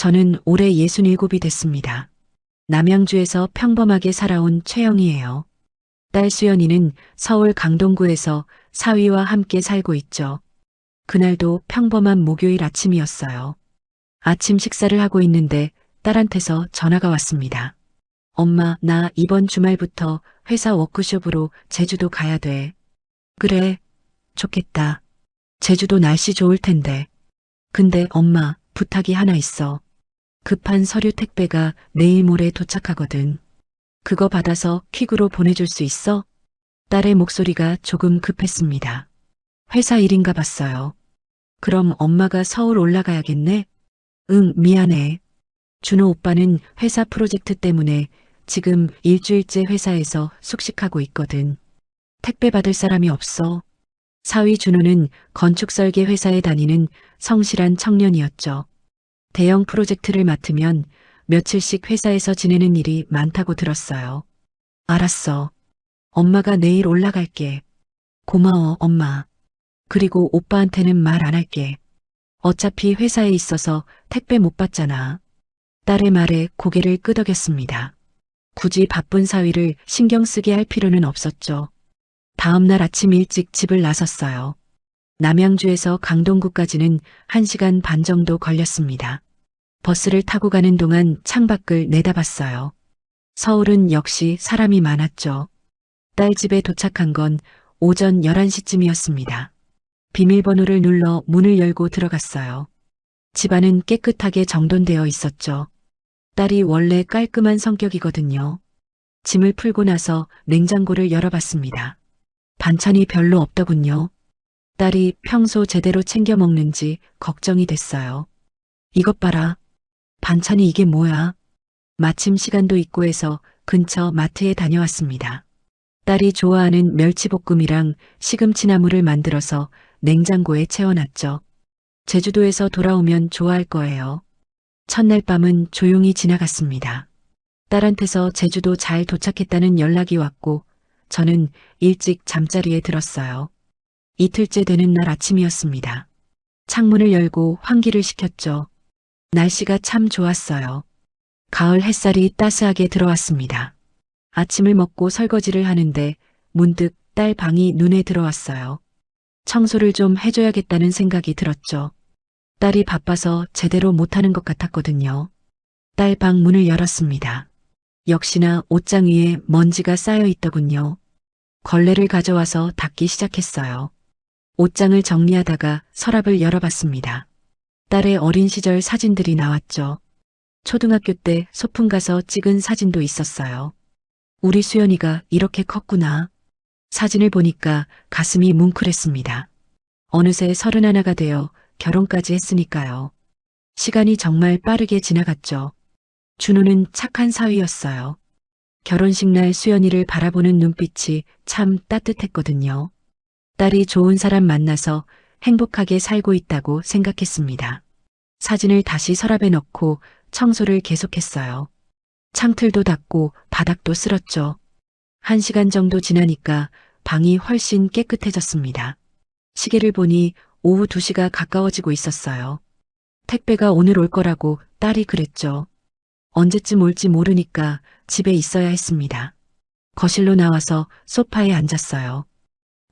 저는 올해 67이 됐습니다. 남양주에서 평범하게 살아온 최영이에요. 딸 수연이는 서울 강동구에서 사위와 함께 살고 있죠. 그날도 평범한 목요일 아침이었어요. 아침 식사를 하고 있는데 딸한테서 전화가 왔습니다. 엄마, 나 이번 주말부터 회사 워크숍으로 제주도 가야 돼. 그래, 좋겠다. 제주도 날씨 좋을 텐데. 근데 엄마, 부탁이 하나 있어. 급한 서류 택배가 내일 모레 도착하거든. 그거 받아서 퀵으로 보내줄 수 있어? 딸의 목소리가 조금 급했습니다. 회사 일인가 봤어요. 그럼 엄마가 서울 올라가야겠네? 응, 미안해. 준호 오빠는 회사 프로젝트 때문에 지금 일주일째 회사에서 숙식하고 있거든. 택배 받을 사람이 없어. 사위 준호는 건축설계 회사에 다니는 성실한 청년이었죠. 대형 프로젝트를 맡으면 며칠씩 회사에서 지내는 일이 많다고 들었어요. 알았어. 엄마가 내일 올라갈게. 고마워, 엄마. 그리고 오빠한테는 말 안 할게. 어차피 회사에 있어서 택배 못 받잖아. 딸의 말에 고개를 끄덕였습니다. 굳이 바쁜 사위를 신경 쓰게 할 필요는 없었죠. 다음 날 아침 일찍 집을 나섰어요. 남양주에서 강동구까지는 1시간 반 정도 걸렸습니다. 버스를 타고 가는 동안 창밖을 내다봤어요. 서울은 역시 사람이 많았죠. 딸 집에 도착한 건 오전 11시쯤이었습니다. 비밀번호를 눌러 문을 열고 들어갔어요. 집안은 깨끗하게 정돈되어 있었죠. 딸이 원래 깔끔한 성격이거든요. 짐을 풀고 나서 냉장고를 열어봤습니다. 반찬이 별로 없더군요. 딸이 평소 제대로 챙겨 먹는지 걱정이 됐어요. 이것 봐라. 반찬이 이게 뭐야? 마침 시간도 있고 해서 근처 마트에 다녀왔습니다. 딸이 좋아하는 멸치볶음이랑 시금치나물을 만들어서 냉장고에 채워놨죠. 제주도에서 돌아오면 좋아할 거예요. 첫날 밤은 조용히 지나갔습니다. 딸한테서 제주도 잘 도착했다는 연락이 왔고 저는 일찍 잠자리에 들었어요. 이틀째 되는 날 아침이었습니다. 창문을 열고 환기를 시켰죠. 날씨가 참 좋았어요. 가을 햇살이 따스하게 들어왔습니다. 아침을 먹고 설거지를 하는데 문득 딸 방이 눈에 들어왔어요. 청소를 좀 해줘야겠다는 생각이 들었죠. 딸이 바빠서 제대로 못하는 것 같았거든요. 딸 방 문을 열었습니다. 역시나 옷장 위에 먼지가 쌓여 있더군요. 걸레를 가져와서 닦기 시작했어요. 옷장을 정리하다가 서랍을 열어봤습니다. 딸의 어린 시절 사진들이 나왔죠. 초등학교 때 소풍 가서 찍은 사진도 있었어요. 우리 수연이가 이렇게 컸구나. 사진을 보니까 가슴이 뭉클했습니다. 어느새 31가 되어 결혼까지 했으니까요. 시간이 정말 빠르게 지나갔죠. 준호는 착한 사위였어요. 결혼식 날 수연이를 바라보는 눈빛이 참 따뜻했거든요. 딸이 좋은 사람 만나서 행복하게 살고 있다고 생각했습니다. 사진을 다시 서랍에 넣고 청소를 계속했어요. 창틀도 닦고 바닥도 쓸었죠. 1시간 정도 지나니까 방이 훨씬 깨끗해졌습니다. 시계를 보니 오후 2시가 가까워지고 있었어요. 택배가 오늘 올 거라고 딸이 그랬죠. 언제쯤 올지 모르니까 집에 있어야 했습니다. 거실로 나와서 소파에 앉았어요.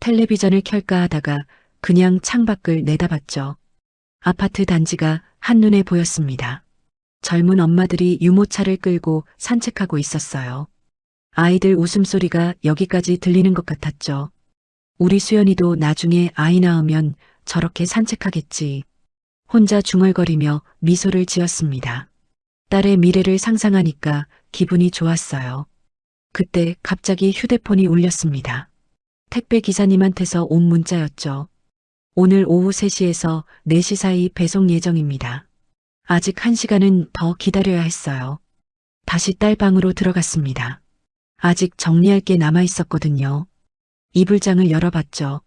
텔레비전을 켤까 하다가 그냥 창밖을 내다봤죠. 아파트 단지가 한눈에 보였습니다. 젊은 엄마들이 유모차를 끌고 산책하고 있었어요. 아이들 웃음소리가 여기까지 들리는 것 같았죠. 우리 수연이도 나중에 아이 낳으면 저렇게 산책하겠지. 혼자 중얼거리며 미소를 지었습니다. 딸의 미래를 상상하니까 기분이 좋았어요. 그때 갑자기 휴대폰이 울렸습니다. 택배 기사님한테서 온 문자였죠. 오늘 오후 3시에서 4시 사이 배송 예정입니다. 아직 1시간은 더 기다려야 했어요. 다시 딸 방으로 들어갔습니다. 아직 정리할 게 남아 있었거든요. 이불장을 열어봤죠.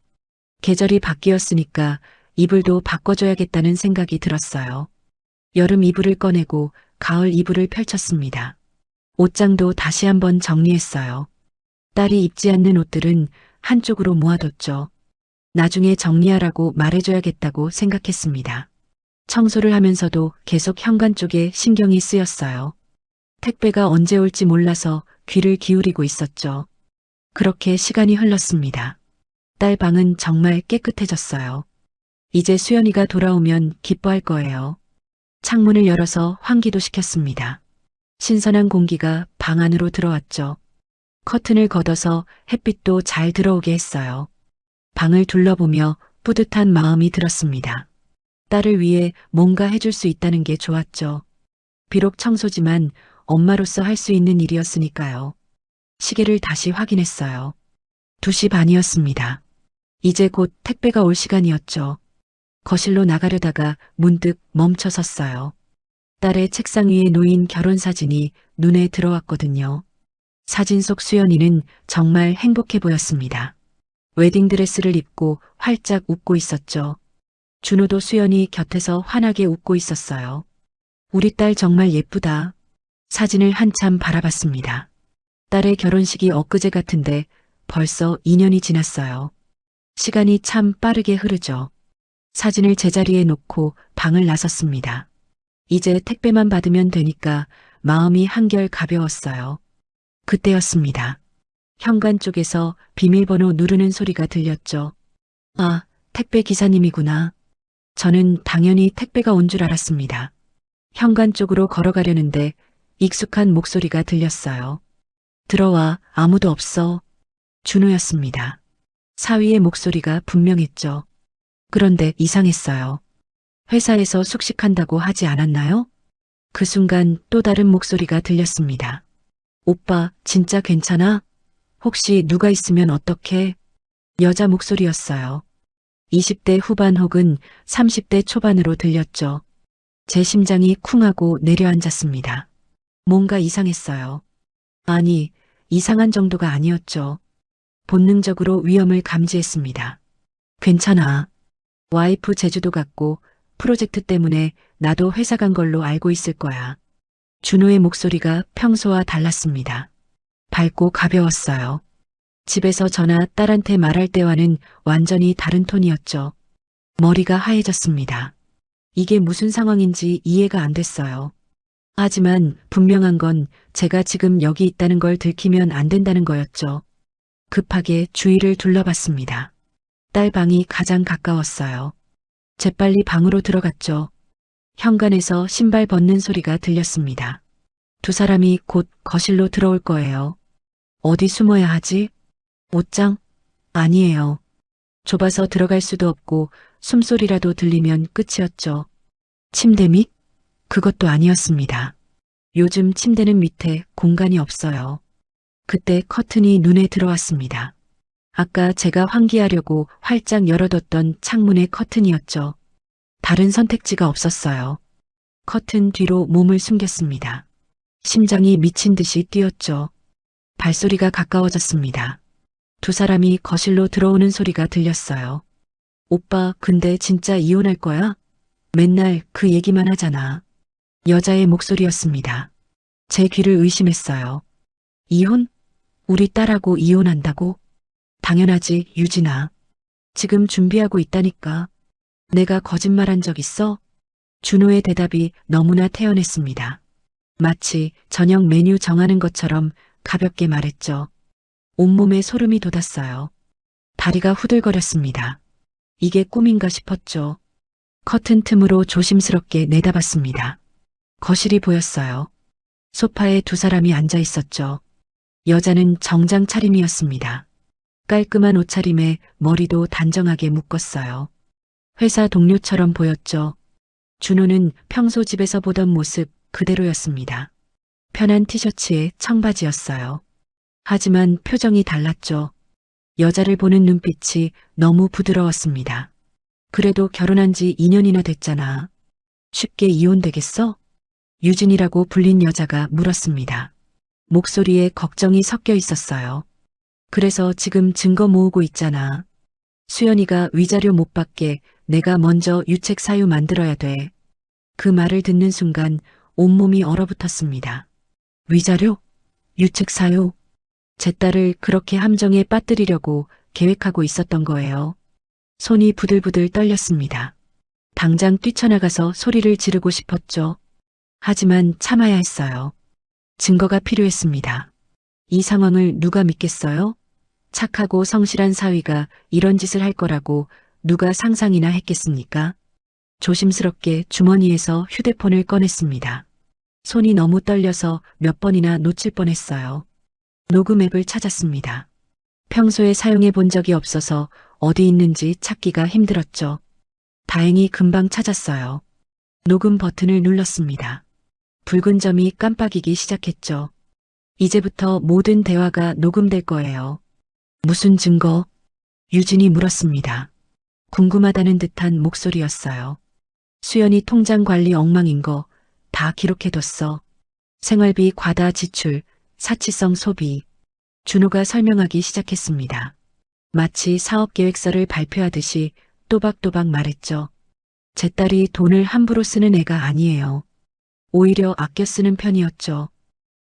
계절이 바뀌었으니까 이불도 바꿔줘야겠다는 생각이 들었어요. 여름 이불을 꺼내고 가을 이불을 펼쳤습니다. 옷장도 다시 한번 정리했어요. 딸이 입지 않는 옷들은 한쪽으로 모아뒀죠. 나중에 정리하라고 말해줘야겠다고 생각했습니다. 청소를 하면서도 계속 현관 쪽에 신경이 쓰였어요. 택배가 언제 올지 몰라서 귀를 기울이고 있었죠. 그렇게 시간이 흘렀습니다. 딸 방은 정말 깨끗해졌어요. 이제 수연이가 돌아오면 기뻐할 거예요. 창문을 열어서 환기도 시켰습니다. 신선한 공기가 방 안으로 들어왔죠. 커튼을 걷어서 햇빛도 잘 들어오게 했어요. 방을 둘러보며 뿌듯한 마음이 들었습니다. 딸을 위해 뭔가 해줄 수 있다는 게 좋았죠. 비록 청소지만 엄마로서 할 수 있는 일이었으니까요. 시계를 다시 확인했어요. 2시 반이었습니다. 이제 곧 택배가 올 시간이었죠. 거실로 나가려다가 문득 멈춰 섰어요. 딸의 책상 위에 놓인 결혼사진이 눈에 들어왔거든요. 사진 속 수연이는 정말 행복해 보였습니다. 웨딩드레스를 입고 활짝 웃고 있었죠. 준호도 수연이 곁에서 환하게 웃고 있었어요. 우리 딸 정말 예쁘다. 사진을 한참 바라봤습니다. 딸의 결혼식이 엊그제 같은데 벌써 2년이 지났어요. 시간이 참 빠르게 흐르죠. 사진을 제자리에 놓고 방을 나섰습니다. 이제 택배만 받으면 되니까 마음이 한결 가벼웠어요. 그때였습니다. 현관 쪽에서 비밀번호 누르는 소리가 들렸죠. 아, 택배 기사님이구나. 저는 당연히 택배가 온 줄 알았습니다. 현관 쪽으로 걸어가려는데 익숙한 목소리가 들렸어요. 들어와, 아무도 없어. 준호였습니다. 사위의 목소리가 분명했죠. 그런데 이상했어요. 회사에서 숙식한다고 하지 않았나요? 그 순간 또 다른 목소리가 들렸습니다. 오빠, 진짜 괜찮아? 혹시 누가 있으면 어떡해? 여자 목소리였어요. 20대 후반 혹은 30대 초반으로 들렸죠. 제 심장이 쿵하고 내려앉았습니다. 뭔가 이상했어요. 아니, 이상한 정도가 아니었죠. 본능적으로 위험을 감지했습니다. 괜찮아. 와이프 제주도 갔고 프로젝트 때문에 나도 회사 간 걸로 알고 있을 거야. 준호의 목소리가 평소와 달랐습니다. 밝고 가벼웠어요. 집에서 저나 딸한테 말할 때와는 완전히 다른 톤이었죠. 머리가 하얘졌습니다. 이게 무슨 상황인지 이해가 안 됐어요. 하지만 분명한 건 제가 지금 여기 있다는 걸 들키면 안 된다는 거였죠. 급하게 주위를 둘러봤습니다. 딸 방이 가장 가까웠어요. 재빨리 방으로 들어갔죠. 현관에서 신발 벗는 소리가 들렸습니다. 두 사람이 곧 거실로 들어올 거예요. 어디 숨어야 하지? 옷장? 아니에요. 좁아서 들어갈 수도 없고 숨소리라도 들리면 끝이었죠. 침대 밑? 그것도 아니었습니다. 요즘 침대는 밑에 공간이 없어요. 그때 커튼이 눈에 들어왔습니다. 아까 제가 환기하려고 활짝 열어뒀던 창문의 커튼이었죠. 다른 선택지가 없었어요. 커튼 뒤로 몸을 숨겼습니다. 심장이 미친 듯이 뛰었죠. 발소리가 가까워졌습니다. 두 사람이 거실로 들어오는 소리가 들렸어요. 오빠, 근데 진짜 이혼할 거야? 맨날 그 얘기만 하잖아. 여자의 목소리였습니다. 제 귀를 의심했어요. 이혼? 우리 딸하고 이혼한다고? 당연하지, 유진아. 지금 준비하고 있다니까. 내가 거짓말한 적 있어? 준호의 대답이 너무나 태연했습니다. 마치 저녁 메뉴 정하는 것처럼 가볍게 말했죠. 온몸에 소름이 돋았어요. 다리가 후들거렸습니다. 이게 꿈인가 싶었죠. 커튼 틈으로 조심스럽게 내다봤습니다. 거실이 보였어요. 소파에 두 사람이 앉아 있었죠. 여자는 정장 차림이었습니다. 깔끔한 옷차림에 머리도 단정하게 묶었어요. 회사 동료처럼 보였죠. 준호는 평소 집에서 보던 모습 그대로였습니다. 편한 티셔츠에 청바지였어요. 하지만 표정이 달랐죠. 여자를 보는 눈빛이 너무 부드러웠습니다. 그래도 결혼한 지 2년이나 됐잖아. 쉽게 이혼되겠어? 유진이라고 불린 여자가 물었습니다. 목소리에 걱정이 섞여 있었어요. 그래서 지금 증거 모으고 있잖아. 수연이가 위자료 못 받게 내가 먼저 유책 사유 만들어야 돼. 그 말을 듣는 순간 온몸이 얼어붙었습니다. 위자료? 유책 사유? 제 딸을 그렇게 함정에 빠뜨리려고 계획하고 있었던 거예요. 손이 부들부들 떨렸습니다. 당장 뛰쳐나가서 소리를 지르고 싶었죠. 하지만 참아야 했어요. 증거가 필요했습니다. 이 상황을 누가 믿겠어요? 착하고 성실한 사위가 이런 짓을 할 거라고 누가 상상이나 했겠습니까? 조심스럽게 주머니에서 휴대폰을 꺼냈습니다. 손이 너무 떨려서 몇 번이나 놓칠 뻔했어요. 녹음 앱을 찾았습니다. 평소에 사용해 본 적이 없어서 어디 있는지 찾기가 힘들었죠. 다행히 금방 찾았어요. 녹음 버튼을 눌렀습니다. 붉은 점이 깜빡이기 시작했죠. 이제부터 모든 대화가 녹음될 거예요. 무슨 증거? 유진이 물었습니다. 궁금하다는 듯한 목소리였어요. 수연이 통장 관리 엉망인 거 다 기록해뒀어. 생활비 과다 지출, 사치성 소비. 준호가 설명하기 시작했습니다. 마치 사업계획서를 발표하듯이 또박또박 말했죠. 제 딸이 돈을 함부로 쓰는 애가 아니에요. 오히려 아껴 쓰는 편이었죠.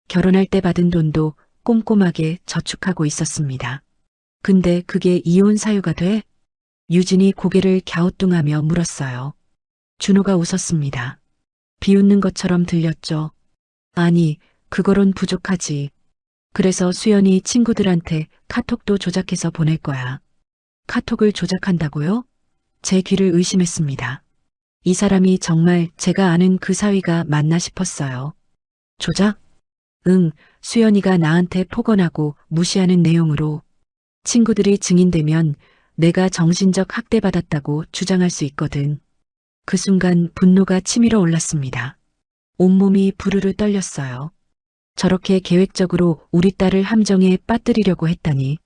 결혼할 때 받은 돈도 꼼꼼하게 저축하고 있었습니다. 근데 그게 이혼 사유가 돼? 유진이 고개를 갸우뚱하며 물었어요. 준호가 웃었습니다. 비웃는 것처럼 들렸죠. 아니, 그거론 부족하지. 그래서 수연이 친구들한테 카톡도 조작해서 보낼 거야. 카톡을 조작한다고요? 제 귀를 의심했습니다. 이 사람이 정말 제가 아는 그 사위가 맞나 싶었어요. 조작? 응, 수연이가 나한테 폭언하고 무시하는 내용으로. 친구들이 증인되면 내가 정신적 학대받았다고 주장할 수 있거든. 그 순간 분노가 치밀어 올랐습니다. 온몸이 부르르 떨렸어요. 저렇게 계획적으로 우리 딸을 함정에 빠뜨리려고 했다니.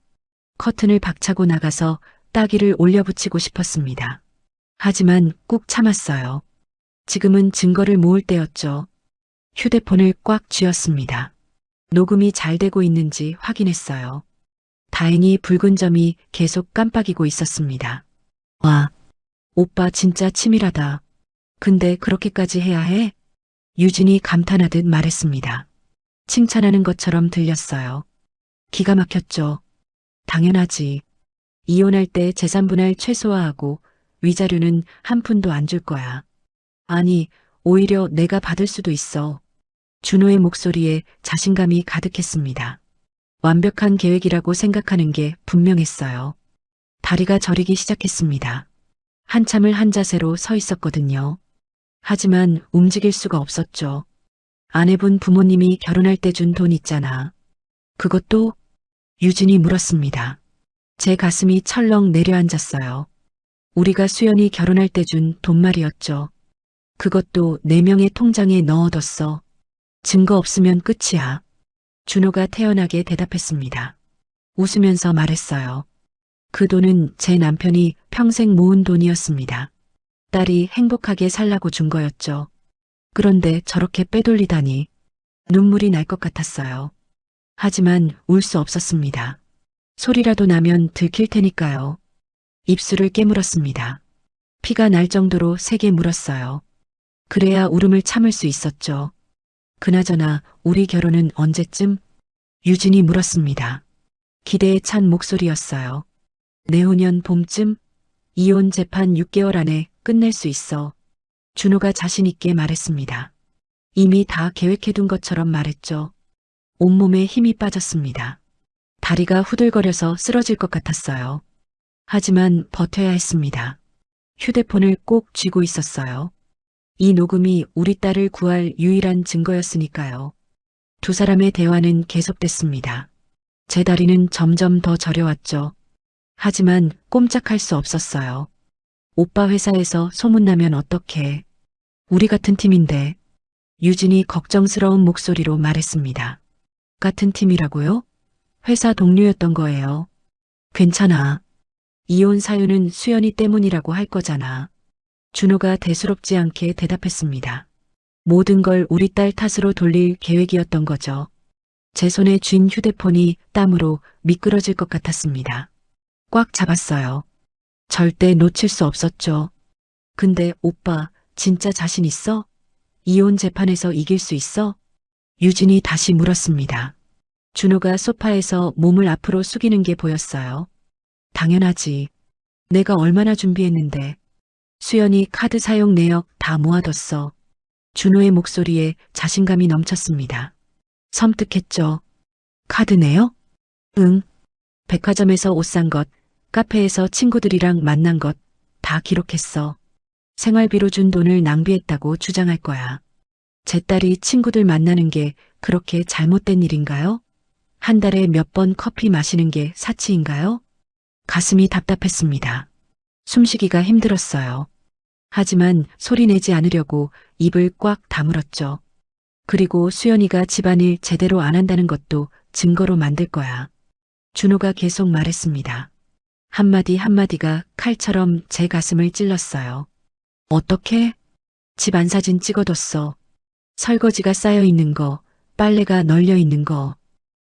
커튼을 박차고 나가서 따귀를 올려붙이고 싶었습니다. 하지만 꾹 참았어요. 지금은 증거를 모을 때였죠. 휴대폰을 꽉 쥐었습니다. 녹음이 잘 되고 있는지 확인했어요. 다행히 붉은 점이 계속 깜빡이고 있었습니다. 와, 오빠 진짜 치밀하다. 근데 그렇게까지 해야 해? 유진이 감탄하듯 말했습니다. 칭찬하는 것처럼 들렸어요. 기가 막혔죠. 당연하지. 이혼할 때 재산 분할 최소화하고 위자료는 한 푼도 안 줄 거야. 아니, 오히려 내가 받을 수도 있어. 준호의 목소리에 자신감이 가득했습니다. 완벽한 계획이라고 생각하는 게 분명했어요. 다리가 저리기 시작했습니다. 한참을 한 자세로 서 있었거든요. 하지만 움직일 수가 없었죠. 아내분 부모님이 결혼할 때 준 돈 있잖아. 그것도? 유진이 물었습니다. 제 가슴이 철렁 내려앉았어요. 우리가 수연이 결혼할 때 준 돈말이었죠. 그것도 4명의 통장에 넣어뒀어. 증거 없으면 끝이야. 준호가 태연하게 대답했습니다. 웃으면서 말했어요. 그 돈은 제 남편이 평생 모은 돈이었습니다. 딸이 행복하게 살라고 준 거였죠. 그런데 저렇게 빼돌리다니 눈물이 날 것 같았어요. 하지만 울 수 없었습니다. 소리라도 나면 들킬 테니까요. 입술을 깨물었습니다. 피가 날 정도로 세게 물었어요. 그래야 울음을 참을 수 있었죠. 그나저나 우리 결혼은 언제쯤? 유진이 물었습니다. 기대에 찬 목소리였어요. 내후년 봄쯤? 이혼 재판 6개월 안에 끝낼 수 있어. 준호가 자신 있게 말했습니다. 이미 다 계획해둔 것처럼 말했죠. 온몸에 힘이 빠졌습니다. 다리가 후들거려서 쓰러질 것 같았어요. 하지만 버텨야 했습니다. 휴대폰을 꼭 쥐고 있었어요. 이 녹음이 우리 딸을 구할 유일한 증거였으니까요. 두 사람의 대화는 계속됐습니다. 제 다리는 점점 더 저려왔죠. 하지만 꼼짝할 수 없었어요. 오빠 회사에서 소문나면 어떡해. 우리 같은 팀인데. 유진이 걱정스러운 목소리로 말했습니다. 같은 팀이라고요? 회사 동료였던 거예요. 괜찮아. 이혼 사유는 수연이 때문이라고 할 거잖아. 준호가 대수롭지 않게 대답했습니다. 모든 걸 우리 딸 탓으로 돌릴 계획이었던 거죠. 제 손에 쥔 휴대폰이 땀으로 미끄러질 것 같았습니다. 꽉 잡았어요. 절대 놓칠 수 없었죠. 근데 오빠 진짜 자신 있어? 이혼 재판에서 이길 수 있어? 유진이 다시 물었습니다. 준호가 소파에서 몸을 앞으로 숙이는 게 보였어요. 당연하지. 내가 얼마나 준비했는데. 수연이 카드 사용 내역 다 모아뒀어. 준호의 목소리에 자신감이 넘쳤습니다. 섬뜩했죠. 카드 내역? 응. 백화점에서 옷 산 것, 카페에서 친구들이랑 만난 것 다 기록했어. 생활비로 준 돈을 낭비했다고 주장할 거야. 제 딸이 친구들 만나는 게 그렇게 잘못된 일인가요? 한 달에 몇 번 커피 마시는 게 사치인가요? 가슴이 답답했습니다. 숨쉬기가 힘들었어요. 하지만 소리 내지 않으려고 입을 꽉 다물었죠. 그리고 수연이가 집안일 제대로 안 한다는 것도 증거로 만들 거야. 준호가 계속 말했습니다. 한마디 한마디가 칼처럼 제 가슴을 찔렀어요. 어떻게? 집안 사진 찍어뒀어. 설거지가 쌓여 있는 거, 빨래가 널려 있는 거.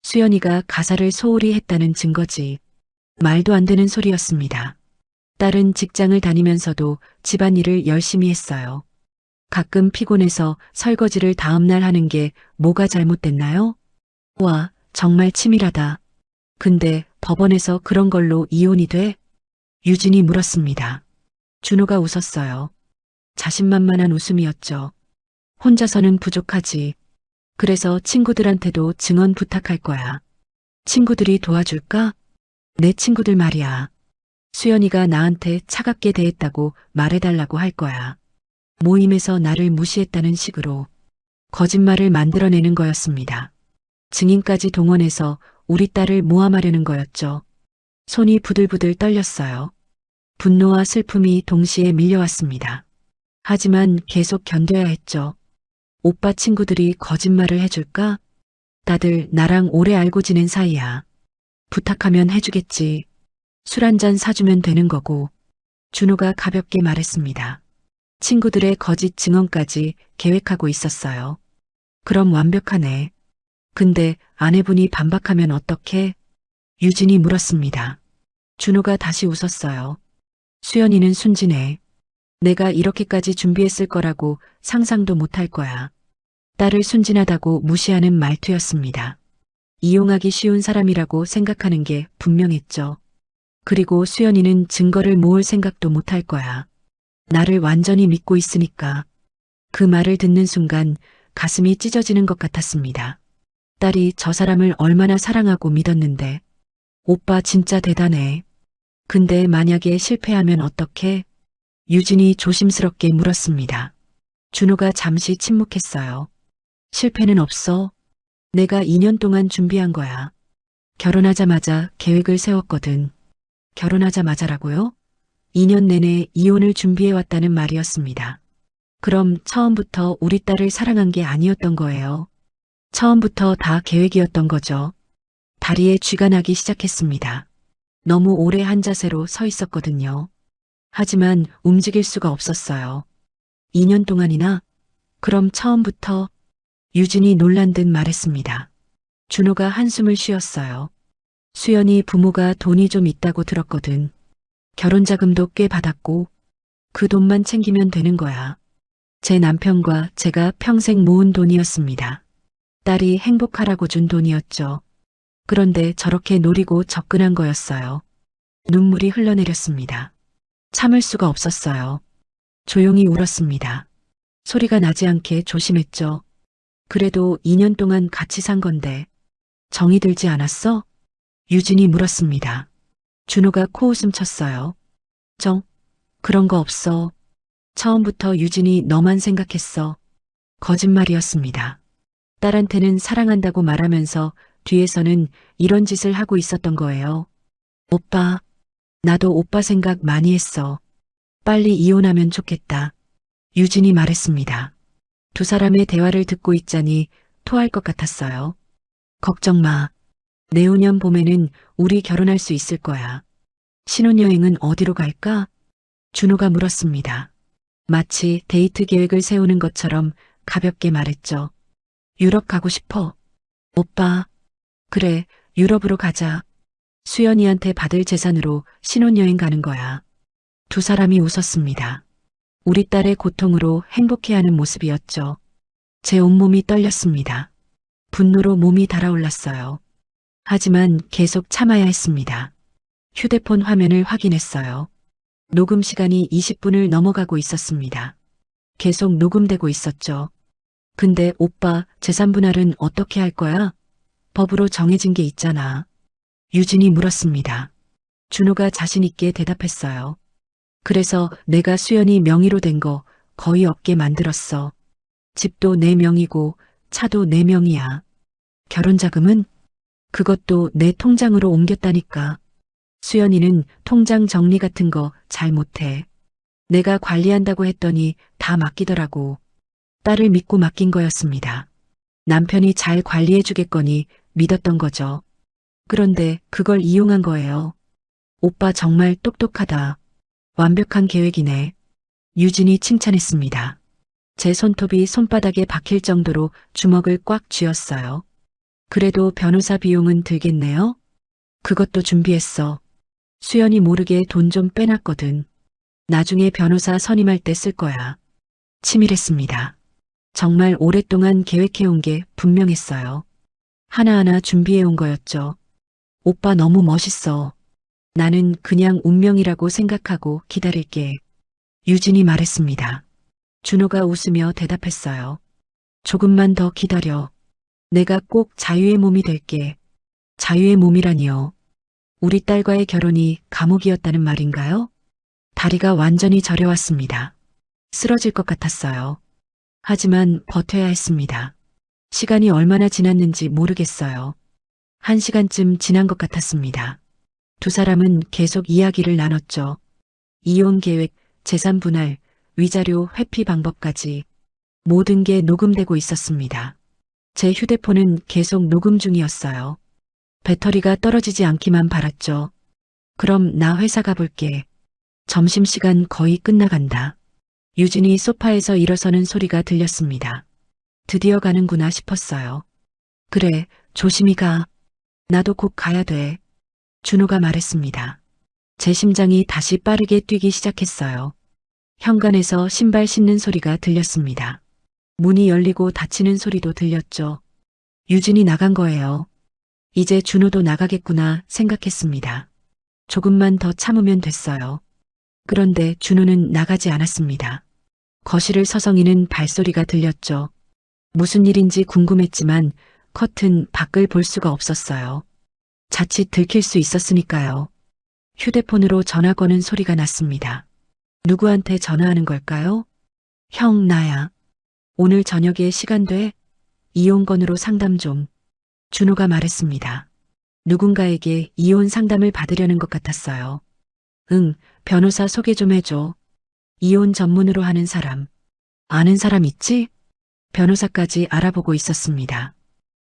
수연이가 가사를 소홀히 했다는 증거지. 말도 안 되는 소리였습니다. 딸은 직장을 다니면서도 집안일을 열심히 했어요. 가끔 피곤해서 설거지를 다음날 하는 게 뭐가 잘못됐나요? 와, 정말 치밀하다. 근데 법원에서 그런 걸로 이혼이 돼? 유진이 물었습니다. 준호가 웃었어요. 자신만만한 웃음이었죠. 혼자서는 부족하지. 그래서 친구들한테도 증언 부탁할 거야. 친구들이 도와줄까? 내 친구들 말이야. 수연이가 나한테 차갑게 대했다고 말해달라고 할 거야. 모임에서 나를 무시했다는 식으로 거짓말을 만들어내는 거였습니다. 증인까지 동원해서 우리 딸을 모함하려는 거였죠. 손이 부들부들 떨렸어요. 분노와 슬픔이 동시에 밀려왔습니다. 하지만 계속 견뎌야 했죠. 오빠 친구들이 거짓말을 해줄까? 다들 나랑 오래 알고 지낸 사이야. 부탁하면 해주겠지. 술 한 잔 사주면 되는 거고. 준호가 가볍게 말했습니다. 친구들의 거짓 증언까지 계획하고 있었어요. 그럼 완벽하네. 근데 아내분이 반박하면 어떡해? 유진이 물었습니다. 준호가 다시 웃었어요. 수연이는 순진해. 내가 이렇게까지 준비했을 거라고 상상도 못할 거야. 딸을 순진하다고 무시하는 말투였습니다. 이용하기 쉬운 사람이라고 생각하는 게 분명했죠. 그리고 수연이는 증거를 모을 생각도 못할 거야. 나를 완전히 믿고 있으니까. 그 말을 듣는 순간 가슴이 찢어지는 것 같았습니다. 딸이 저 사람을 얼마나 사랑하고 믿었는데. 오빠 진짜 대단해. 근데 만약에 실패하면 어떡해? 유진이 조심스럽게 물었습니다. 준호가 잠시 침묵했어요. 실패는 없어. 내가 2년 동안 준비한 거야. 결혼하자마자 계획을 세웠거든. 결혼하자마자라고요? 2년 내내 이혼을 준비해왔다는 말이었습니다. 그럼 처음부터 우리 딸을 사랑한 게 아니었던 거예요. 처음부터 다 계획이었던 거죠. 다리에 쥐가 나기 시작했습니다. 너무 오래 한 자세로 서 있었거든요. 하지만 움직일 수가 없었어요. 2년 동안이나? 그럼 처음부터? 유진이 놀란 듯 말했습니다. 준호가 한숨을 쉬었어요. 수연이 부모가 돈이 좀 있다고 들었거든. 결혼자금도 꽤 받았고 그 돈만 챙기면 되는 거야. 제 남편과 제가 평생 모은 돈이었습니다. 딸이 행복하라고 준 돈이었죠. 그런데 저렇게 노리고 접근한 거였어요. 눈물이 흘러내렸습니다. 참을 수가 없었어요. 조용히 울었습니다. 소리가 나지 않게 조심했죠. 그래도 2년 동안 같이 산 건데 정이 들지 않았어? 유진이 물었습니다. 준호가 코웃음 쳤어요. 그런 거 없어. 처음부터 유진이 너만 생각했어. 거짓말이었습니다. 딸한테는 사랑한다고 말하면서 뒤에서는 이런 짓을 하고 있었던 거예요. 오빠, 나도 오빠 생각 많이 했어. 빨리 이혼하면 좋겠다. 유진이 말했습니다. 두 사람의 대화를 듣고 있자니 토할 것 같았어요. 걱정 마. 내후년 봄에는 우리 결혼할 수 있을 거야. 신혼여행은 어디로 갈까? 준호가 물었습니다. 마치 데이트 계획을 세우는 것처럼 가볍게 말했죠. 유럽 가고 싶어. 오빠. 그래, 유럽으로 가자. 수연이한테 받을 재산으로 신혼여행 가는 거야. 두 사람이 웃었습니다. 우리 딸의 고통으로 행복해하는 모습이었죠. 제 온몸이 떨렸습니다. 분노로 몸이 달아올랐어요. 하지만 계속 참아야 했습니다. 휴대폰 화면을 확인했어요. 녹음 시간이 20분을 넘어가고 있었습니다. 계속 녹음되고 있었죠. 근데 오빠, 재산 분할은 어떻게 할 거야? 법으로 정해진 게 있잖아. 유진이 물었습니다. 준호가 자신 있게 대답했어요. 그래서 내가 수연이 명의로 된 거 거의 없게 만들었어. 집도 내 명이고 차도 내 명이야. 결혼자금은? 그것도 내 통장으로 옮겼다니까. 수연이는 통장 정리 같은 거 잘 못해. 내가 관리한다고 했더니 다 맡기더라고. 딸을 믿고 맡긴 거였습니다. 남편이 잘 관리해주겠거니 믿었던 거죠. 그런데 그걸 이용한 거예요. 오빠 정말 똑똑하다. 완벽한 계획이네. 유진이 칭찬했습니다. 제 손톱이 손바닥에 박힐 정도로 주먹을 꽉 쥐었어요. 그래도 변호사 비용은 들겠네요? 그것도 준비했어. 수연이 모르게 돈 좀 빼놨거든. 나중에 변호사 선임할 때 쓸 거야. 치밀했습니다. 정말 오랫동안 계획해온 게 분명했어요. 하나하나 준비해온 거였죠. 오빠 너무 멋있어. 나는 그냥 운명이라고 생각하고 기다릴게. 유진이 말했습니다. 준호가 웃으며 대답했어요. 조금만 더 기다려. 내가 꼭 자유의 몸이 될게. 자유의 몸이라니요. 우리 딸과의 결혼이 감옥이었다는 말인가요? 다리가 완전히 저려왔습니다. 쓰러질 것 같았어요. 하지만 버텨야 했습니다. 시간이 얼마나 지났는지 모르겠어요. 1시간쯤 지난 것 같았습니다. 두 사람은 계속 이야기를 나눴죠. 이혼 계획, 재산 분할, 위자료 회피 방법까지 모든 게 녹음되고 있었습니다. 제 휴대폰은 계속 녹음 중이었어요. 배터리가 떨어지지 않기만 바랐죠. 그럼 나 회사 가볼게. 점심시간 거의 끝나간다. 유진이 소파에서 일어서는 소리가 들렸습니다. 드디어 가는구나 싶었어요. 그래, 조심히 가. 나도 곧 가야 돼. 준호가 말했습니다. 제 심장이 다시 빠르게 뛰기 시작했어요. 현관에서 신발 신는 소리가 들렸습니다. 문이 열리고 닫히는 소리도 들렸죠. 유진이 나간 거예요. 이제 준호도 나가겠구나 생각했습니다. 조금만 더 참으면 됐어요. 그런데 준호는 나가지 않았습니다. 거실을 서성이는 발소리가 들렸죠. 무슨 일인지 궁금했지만 커튼 밖을 볼 수가 없었어요. 자칫 들킬 수 있었으니까요. 휴대폰으로 전화 거는 소리가 났습니다. 누구한테 전화하는 걸까요? 형, 나야. 오늘 저녁에 시간 돼? 이혼건으로 상담 좀. 준호가 말했습니다. 누군가에게 이혼 상담을 받으려는 것 같았어요. 응, 변호사 소개 좀 해줘. 이혼 전문으로 하는 사람. 아는 사람 있지? 변호사까지 알아보고 있었습니다.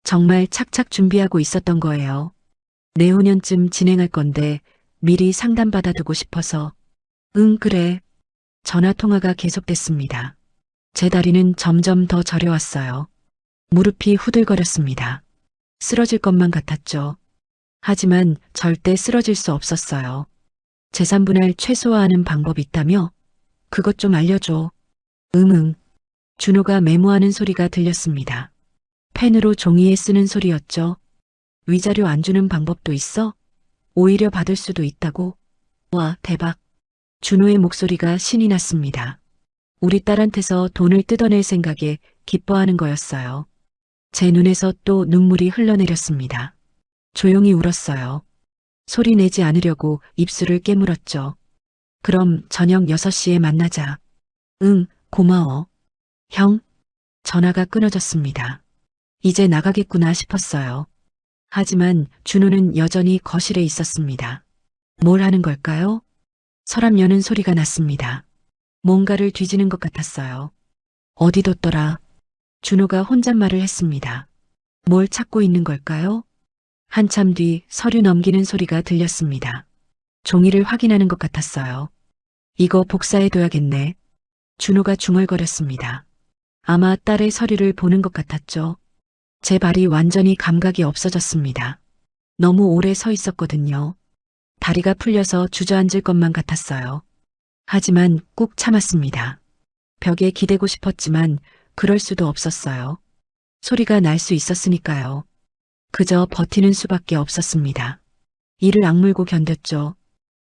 정말 착착 준비하고 있었던 거예요. 내후년쯤 진행할 건데 미리 상담받아두고 싶어서. 응, 그래. 전화 통화가 계속됐습니다. 제 다리는 점점 더 저려왔어요. 무릎이 후들거렸습니다. 쓰러질 것만 같았죠. 하지만 절대 쓰러질 수 없었어요. 재산 분할 최소화하는 방법이 있다며? 그것 좀 알려줘. 응. 준호가 메모하는 소리가 들렸습니다. 펜으로 종이에 쓰는 소리였죠. 위자료 안 주는 방법도 있어? 오히려 받을 수도 있다고? 와, 대박. 준호의 목소리가 신이 났습니다. 우리 딸한테서 돈을 뜯어낼 생각에 기뻐하는 거였어요. 제 눈에서 또 눈물이 흘러내렸습니다. 조용히 울었어요. 소리 내지 않으려고 입술을 깨물었죠. 그럼 저녁 6시에 만나자. 응, 고마워. 형? 전화가 끊어졌습니다. 이제 나가겠구나 싶었어요. 하지만 준호는 여전히 거실에 있었습니다. 뭘 하는 걸까요? 서랍 여는 소리가 났습니다. 뭔가를 뒤지는 것 같았어요. 어디 뒀더라? 준호가 혼잣말을 했습니다. 뭘 찾고 있는 걸까요? 한참 뒤 서류 넘기는 소리가 들렸습니다. 종이를 확인하는 것 같았어요. 이거 복사해둬야겠네. 준호가 중얼거렸습니다. 아마 딸의 서류를 보는 것 같았죠. 제 발이 완전히 감각이 없어졌습니다. 너무 오래 서 있었거든요. 다리가 풀려서 주저앉을 것만 같았어요. 하지만 꾹 참았습니다. 벽에 기대고 싶었지만 그럴 수도 없었어요. 소리가 날 수 있었으니까요. 그저 버티는 수밖에 없었습니다. 이를 악물고 견뎠죠.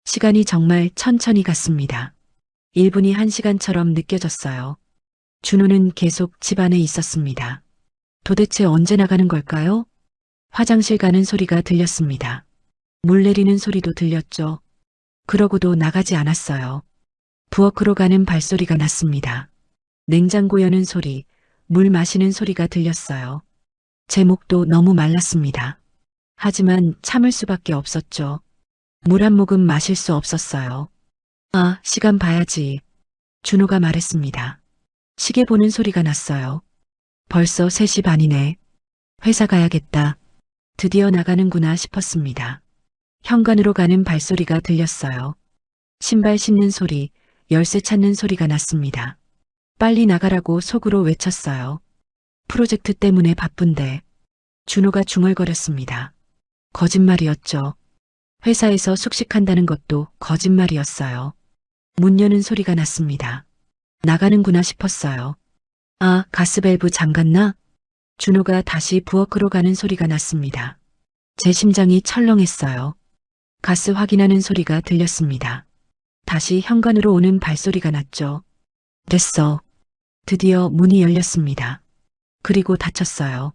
시간이 정말 천천히 갔습니다. 1분이 1시간처럼 느껴졌어요. 준호는 계속 집 안에 있었습니다. 도대체 언제 나가는 걸까요? 화장실 가는 소리가 들렸습니다. 물 내리는 소리도 들렸죠. 그러고도 나가지 않았어요. 부엌으로 가는 발소리가 났습니다. 냉장고 여는 소리, 물 마시는 소리가 들렸어요. 제 목도 너무 말랐습니다. 하지만 참을 수밖에 없었죠. 물 한 모금 마실 수 없었어요. 아, 시간 봐야지. 준호가 말했습니다. 시계 보는 소리가 났어요. 벌써 3시 반이네. 회사 가야겠다. 드디어 나가는구나 싶었습니다. 현관으로 가는 발소리가 들렸어요. 신발 신는 소리, 열쇠 찾는 소리가 났습니다. 빨리 나가라고 속으로 외쳤어요. 프로젝트 때문에 바쁜데. 준호가 중얼거렸습니다. 거짓말이었죠. 회사에서 숙식한다는 것도 거짓말이었어요. 문 여는 소리가 났습니다. 나가는구나 싶었어요. 아, 가스밸브 잠갔나? 준호가 다시 부엌으로 가는 소리가 났습니다. 제 심장이 철렁했어요. 가스 확인하는 소리가 들렸습니다. 다시 현관으로 오는 발소리가 났죠. 됐어. 드디어 문이 열렸습니다. 그리고 닫혔어요.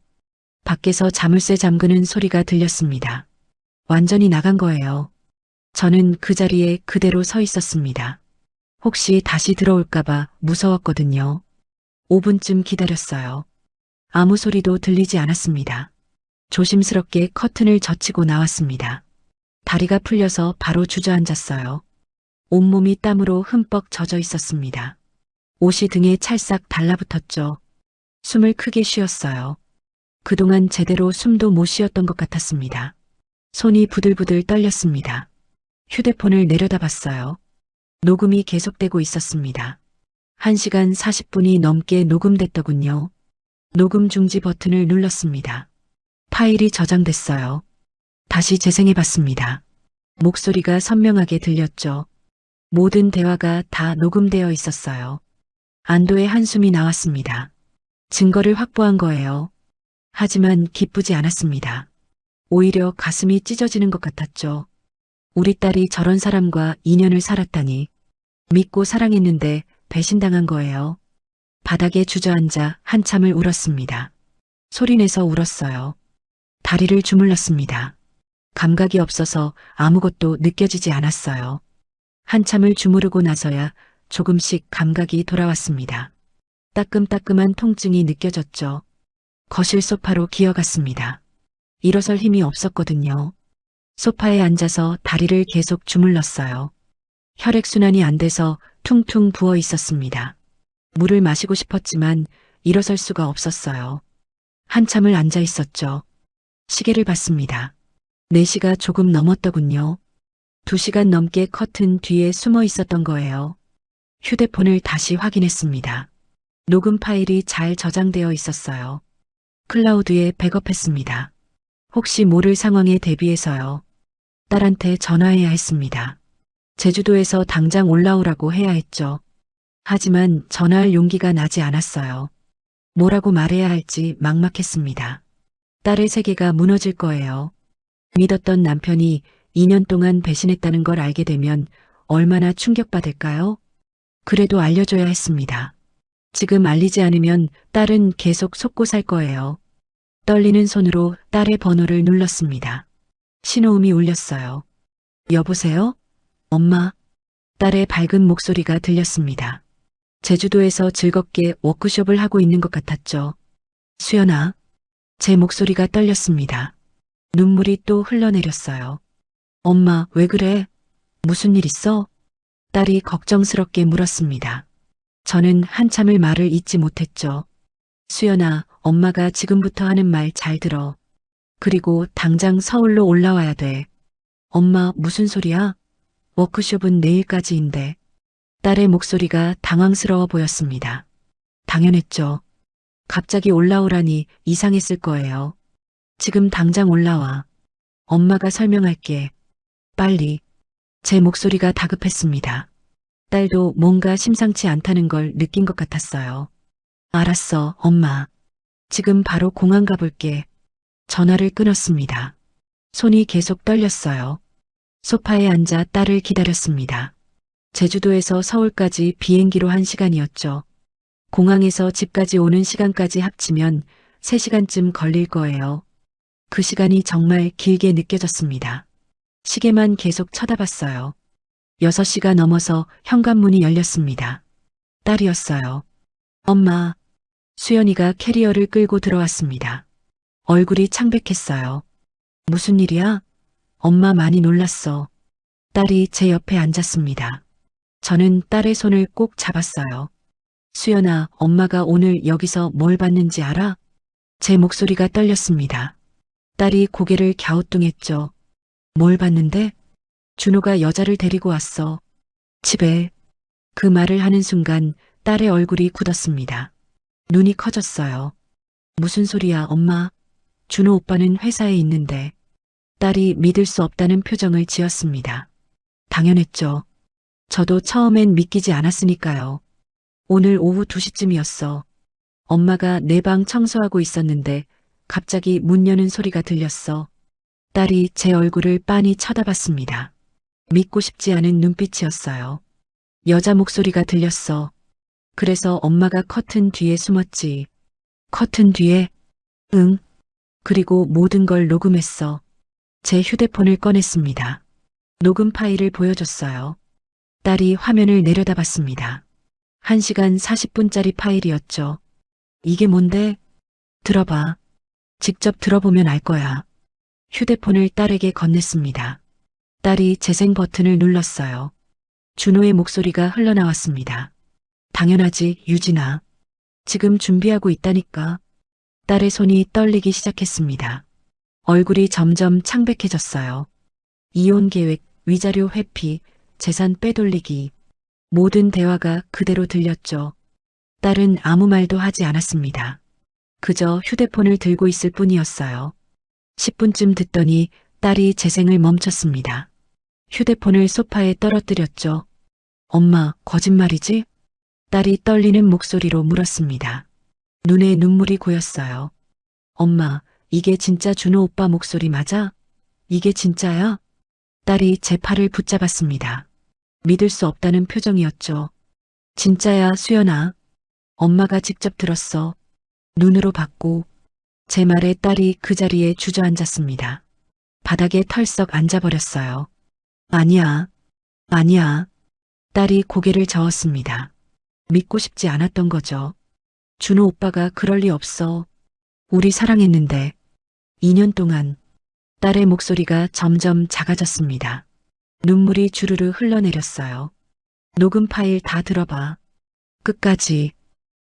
밖에서 자물쇠 잠그는 소리가 들렸습니다. 완전히 나간 거예요. 저는 그 자리에 그대로 서 있었습니다. 혹시 다시 들어올까봐 무서웠거든요. 5분쯤 기다렸어요. 아무 소리도 들리지 않았습니다. 조심스럽게 커튼을 젖히고 나왔습니다. 다리가 풀려서 바로 주저앉았어요. 온몸이 땀으로 흠뻑 젖어 있었습니다. 옷이 등에 찰싹 달라붙었죠. 숨을 크게 쉬었어요. 그동안 제대로 숨도 못 쉬었던 것 같았습니다. 손이 부들부들 떨렸습니다. 휴대폰을 내려다봤어요. 녹음이 계속되고 있었습니다. 1시간 40분이 넘게 녹음됐더군요. 녹음 중지 버튼을 눌렀습니다. 파일이 저장됐어요. 다시 재생해봤습니다. 목소리가 선명하게 들렸죠. 모든 대화가 다 녹음되어 있었어요. 안도의 한숨이 나왔습니다. 증거를 확보한 거예요. 하지만 기쁘지 않았습니다. 오히려 가슴이 찢어지는 것 같았죠. 우리 딸이 저런 사람과 인연을 살았다니. 믿고 사랑했는데 배신당한 거예요. 바닥에 주저앉아 한참을 울었습니다. 소리내서 울었어요. 다리를 주물렀습니다. 감각이 없어서 아무것도 느껴지지 않았어요. 한참을 주무르고 나서야 조금씩 감각이 돌아왔습니다. 따끔따끔한 통증이 느껴졌죠. 거실 소파로 기어갔습니다. 일어설 힘이 없었거든요. 소파에 앉아서 다리를 계속 주물렀어요. 혈액순환이 안 돼서 퉁퉁 부어 있었습니다. 물을 마시고 싶었지만 일어설 수가 없었어요. 한참을 앉아 있었죠. 시계를 봤습니다. 4시가 조금 넘었더군요. 2시간 넘게 커튼 뒤에 숨어 있었던 거예요. 휴대폰을 다시 확인했습니다. 녹음 파일이 잘 저장되어 있었어요. 클라우드에 백업했습니다. 혹시 모를 상황에 대비해서요. 딸한테 전화해야 했습니다. 제주도에서 당장 올라오라고 해야 했죠. 하지만 전화할 용기가 나지 않았어요. 뭐라고 말해야 할지 막막했습니다. 딸의 세계가 무너질 거예요. 믿었던 남편이 2년 동안 배신했다는 걸 알게 되면 얼마나 충격받을까요? 그래도 알려줘야 했습니다. 지금 알리지 않으면 딸은 계속 속고 살 거예요. 떨리는 손으로 딸의 번호를 눌렀습니다. 신호음이 울렸어요. 여보세요? 엄마. 딸의 밝은 목소리가 들렸습니다. 제주도에서 즐겁게 워크숍을 하고 있는 것 같았죠. 수연아. 제 목소리가 떨렸습니다. 눈물이 또 흘러내렸어요. 엄마, 왜 그래? 무슨 일 있어? 딸이 걱정스럽게 물었습니다. 저는 한참을 말을 잇지 못했죠. 수연아, 엄마가 지금부터 하는 말 잘 들어. 그리고 당장 서울로 올라와야 돼. 엄마, 무슨 소리야? 워크숍은 내일까지인데. 딸의 목소리가 당황스러워 보였습니다. 당연했죠. 갑자기 올라오라니 이상했을 거예요. 지금 당장 올라와. 엄마가 설명할게. 빨리. 제 목소리가 다급했습니다. 딸도 뭔가 심상치 않다는 걸 느낀 것 같았어요. 알았어, 엄마. 지금 바로 공항 가볼게. 전화를 끊었습니다. 손이 계속 떨렸어요. 소파에 앉아 딸을 기다렸습니다. 제주도에서 서울까지 비행기로 1시간이었죠. 공항에서 집까지 오는 시간까지 합치면 3시간쯤 걸릴 거예요. 그 시간이 정말 길게 느껴졌습니다. 시계만 계속 쳐다봤어요. 6시가 넘어서 현관문이 열렸습니다. 딸이었어요. 엄마. 수연이가 캐리어를 끌고 들어왔습니다. 얼굴이 창백했어요. 무슨 일이야? 엄마 많이 놀랐어. 딸이 제 옆에 앉았습니다. 저는 딸의 손을 꼭 잡았어요. 수연아, 엄마가 오늘 여기서 뭘 봤는지 알아? 제 목소리가 떨렸습니다. 딸이 고개를 갸우뚱했죠. 뭘 봤는데? 준호가 여자를 데리고 왔어. 집에. 그 말을 하는 순간 딸의 얼굴이 굳었습니다. 눈이 커졌어요. 무슨 소리야, 엄마? 준호 오빠는 회사에 있는데. 딸이 믿을 수 없다는 표정을 지었습니다. 당연했죠. 저도 처음엔 믿기지 않았으니까요. 오늘 오후 2시쯤이었어. 엄마가 내 방 청소하고 있었는데 갑자기 문 여는 소리가 들렸어. 딸이 제 얼굴을 빤히 쳐다봤습니다. 믿고 싶지 않은 눈빛이었어요. 여자 목소리가 들렸어. 그래서 엄마가 커튼 뒤에 숨었지. 커튼 뒤에? 응. 그리고 모든 걸 녹음했어. 제 휴대폰을 꺼냈습니다. 녹음 파일을 보여줬어요. 딸이 화면을 내려다봤습니다. 1시간 40분짜리 파일이었죠. 이게 뭔데? 들어봐. 직접 들어보면 알 거야. 휴대폰을 딸에게 건넸습니다. 딸이 재생 버튼을 눌렀어요. 준호의 목소리가 흘러나왔습니다. 당연하지, 유진아. 지금 준비하고 있다니까. 딸의 손이 떨리기 시작했습니다. 얼굴이 점점 창백해졌어요. 이혼 계획, 위자료 회피, 재산 빼돌리기. 모든 대화가 그대로 들렸죠. 딸은 아무 말도 하지 않았습니다. 그저 휴대폰을 들고 있을 뿐이었어요. 10분쯤 듣더니 딸이 재생을 멈췄습니다. 휴대폰을 소파에 떨어뜨렸죠. 엄마, 거짓말이지? 딸이 떨리는 목소리로 물었습니다. 눈에 눈물이 고였어요. 엄마, 이게 진짜 준호 오빠 목소리 맞아? 이게 진짜야? 딸이 제 팔을 붙잡았습니다. 믿을 수 없다는 표정이었죠. 진짜야, 수연아. 엄마가 직접 들었어. 눈으로 봤고. 제 말에 딸이 그 자리에 주저앉았습니다. 바닥에 털썩 앉아버렸어요. 아니야. 아니야. 딸이 고개를 저었습니다. 믿고 싶지 않았던 거죠. 준호 오빠가 그럴 리 없어. 우리 사랑했는데. 2년 동안. 딸의 목소리가 점점 작아졌습니다. 눈물이 주르르 흘러내렸어요. 녹음 파일 다 들어봐. 끝까지.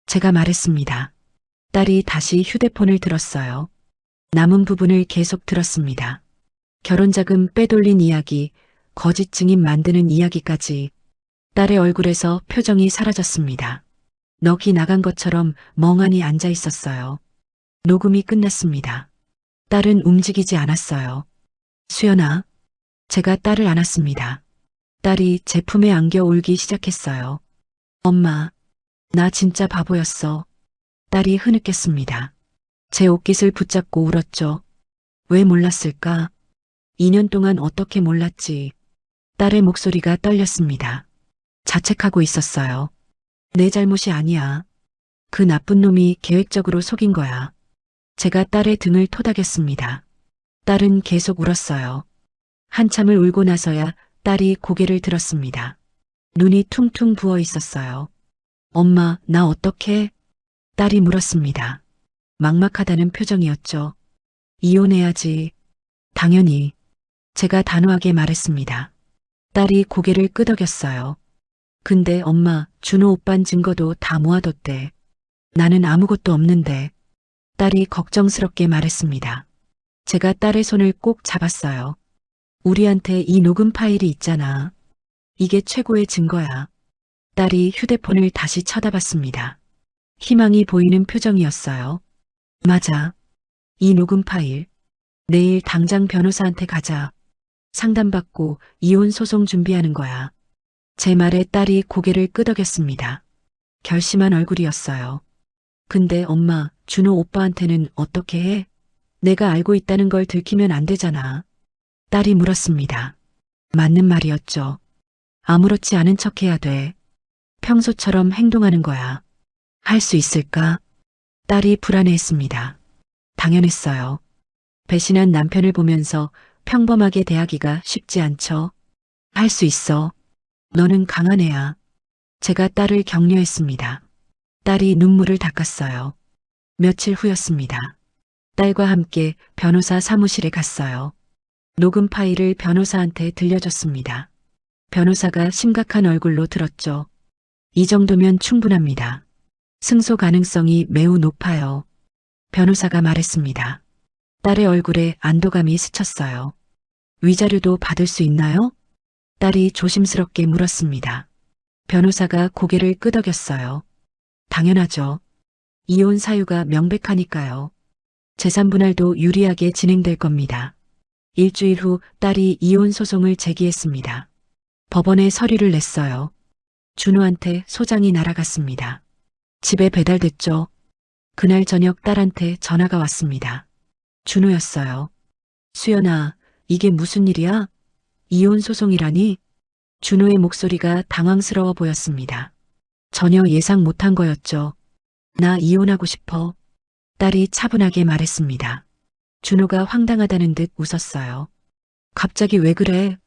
제가 말했습니다. 딸이 다시 휴대폰을 들었어요. 남은 부분을 계속 들었습니다. 결혼자금 빼돌린 이야기, 거짓 증인 만드는 이야기까지. 딸의 얼굴에서 표정이 사라졌습니다. 넋이 나간 것처럼 멍하니 앉아 있었어요. 녹음이 끝났습니다. 딸은 움직이지 않았어요. 수연아. 제가 딸을 안았습니다. 딸이 제 품에 안겨 울기 시작했어요. 엄마, 나 진짜 바보였어. 딸이 흐느꼈습니다. 제 옷깃을 붙잡고 울었죠. 왜 몰랐을까? 2년 동안 어떻게 몰랐지? 딸의 목소리가 떨렸습니다. 자책하고 있었어요. 내 잘못이 아니야. 그 나쁜 놈이 계획적으로 속인 거야. 제가 딸의 등을 토닥였습니다. 딸은 계속 울었어요. 한참을 울고 나서야 딸이 고개를 들었습니다. 눈이 퉁퉁 부어 있었어요. 엄마, 나 어떡해? 딸이 물었습니다. 막막하다는 표정이었죠. 이혼해야지. 당연히. 제가 단호하게 말했습니다. 딸이 고개를 끄덕였어요. 근데 엄마, 준호 오빤 증거도 다 모아뒀대. 나는 아무것도 없는데. 딸이 걱정스럽게 말했습니다. 제가 딸의 손을 꼭 잡았어요. 우리한테 이 녹음 파일이 있잖아. 이게 최고의 증거야. 딸이 휴대폰을 다시 쳐다봤습니다. 희망이 보이는 표정이었어요. 맞아. 이 녹음 파일. 내일 당장 변호사한테 가자. 상담받고 이혼 소송 준비하는 거야. 제 말에 딸이 고개를 끄덕였습니다. 결심한 얼굴이었어요. 근데 엄마, 준호 오빠한테는 어떻게 해? 내가 알고 있다는 걸 들키면 안 되잖아. 딸이 물었습니다. 맞는 말이었죠. 아무렇지 않은 척 해야 돼. 평소처럼 행동하는 거야. 할 수 있을까? 딸이 불안해했습니다. 당연했어요. 배신한 남편을 보면서 평범하게 대하기가 쉽지 않죠. 할 수 있어. 너는 강한 애야. 제가 딸을 격려했습니다. 딸이 눈물을 닦았어요. 며칠 후였습니다. 딸과 함께 변호사 사무실에 갔어요. 녹음 파일을 변호사한테 들려줬습니다. 변호사가 심각한 얼굴로 들었죠. 이 정도면 충분합니다. 승소 가능성이 매우 높아요. 변호사가 말했습니다. 딸의 얼굴에 안도감이 스쳤어요. 위자료도 받을 수 있나요? 딸이 조심스럽게 물었습니다. 변호사가 고개를 끄덕였어요. 당연하죠. 이혼 사유가 명백하니까요. 재산 분할도 유리하게 진행될 겁니다. 일주일 후 딸이 이혼 소송을 제기했습니다. 법원에 서류를 냈어요. 준호한테 소장이 날아갔습니다. 집에 배달됐죠. 그날 저녁 딸한테 전화가 왔습니다. 준호였어요. 수연아, 이게 무슨 일이야? 이혼 소송이라니? 준호의 목소리가 당황스러워 보였습니다. 전혀 예상 못한 거였죠. 나 이혼하고 싶어. 딸이 차분하게 말했습니다. 준호가 황당하다는 듯 웃었어요. 갑자기 왜 그래?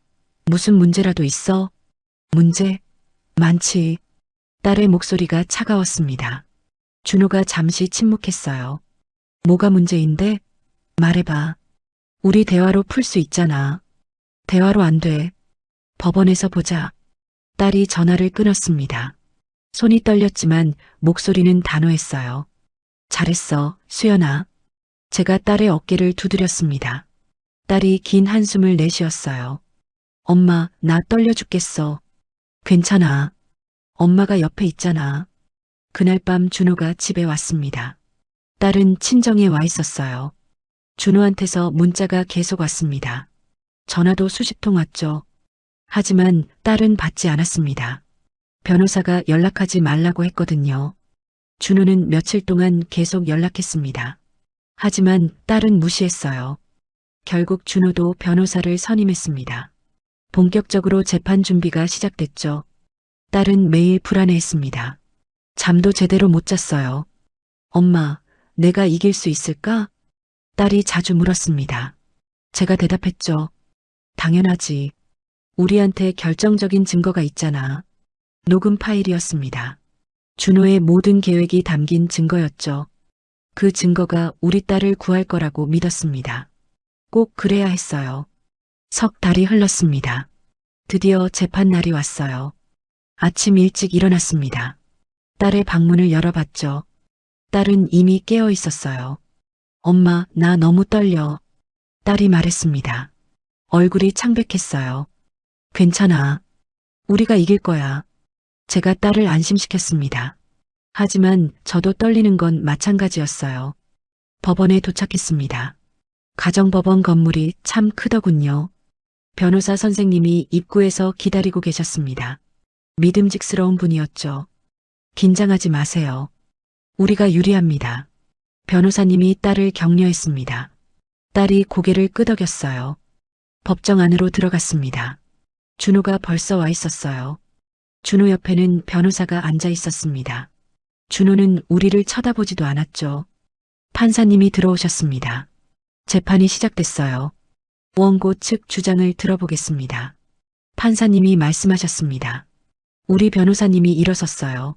무슨 문제라도 있어? 문제? 많지. 딸의 목소리가 차가웠습니다. 준호가 잠시 침묵했어요. 뭐가 문제인데? 말해봐. 우리 대화로 풀 수 있잖아. 대화로 안 돼. 법원에서 보자. 딸이 전화를 끊었습니다. 손이 떨렸지만 목소리는 단호했어요. 잘했어, 수연아. 제가 딸의 어깨를 두드렸습니다. 딸이 긴 한숨을 내쉬었어요. 엄마, 나 떨려 죽겠어. 괜찮아. 엄마가 옆에 있잖아. 그날 밤 준호가 집에 왔습니다. 딸은 친정에 와 있었어요. 준호한테서 문자가 계속 왔습니다. 전화도 수십 통 왔죠. 하지만 딸은 받지 않았습니다. 변호사가 연락하지 말라고 했거든요. 준호는 며칠 동안 계속 연락했습니다. 하지만 딸은 무시했어요. 결국 준호도 변호사를 선임했습니다. 본격적으로 재판 준비가 시작됐죠. 딸은 매일 불안해했습니다. 잠도 제대로 못 잤어요. 엄마, 내가 이길 수 있을까? 딸이 자주 물었습니다. 제가 대답했죠. 당연하지. 우리한테 결정적인 증거가 있잖아. 녹음 파일이었습니다. 준호의 모든 계획이 담긴 증거였죠. 그 증거가 우리 딸을 구할 거라고 믿었습니다. 꼭 그래야 했어요. 석 달이 흘렀습니다. 드디어 재판 날이 왔어요. 아침 일찍 일어났습니다. 딸의 방문을 열어봤죠. 딸은 이미 깨어 있었어요. 엄마, 나 너무 떨려. 딸이 말했습니다. 얼굴이 창백했어요. 괜찮아. 우리가 이길 거야. 제가 딸을 안심시켰습니다. 하지만 저도 떨리는 건 마찬가지였어요. 법원에 도착했습니다. 가정법원 건물이 참 크더군요. 변호사 선생님이 입구에서 기다리고 계셨습니다. 믿음직스러운 분이었죠. 긴장하지 마세요. 우리가 유리합니다. 변호사님이 딸을 격려했습니다. 딸이 고개를 끄덕였어요. 법정 안으로 들어갔습니다. 준호가 벌써 와 있었어요. 준호 옆에는 변호사가 앉아 있었습니다. 준호는 우리를 쳐다보지도 않았죠. 판사님이 들어오셨습니다. 재판이 시작됐어요. 원고 측 주장을 들어보겠습니다. 판사님이 말씀하셨습니다. 우리 변호사님이 일어섰어요.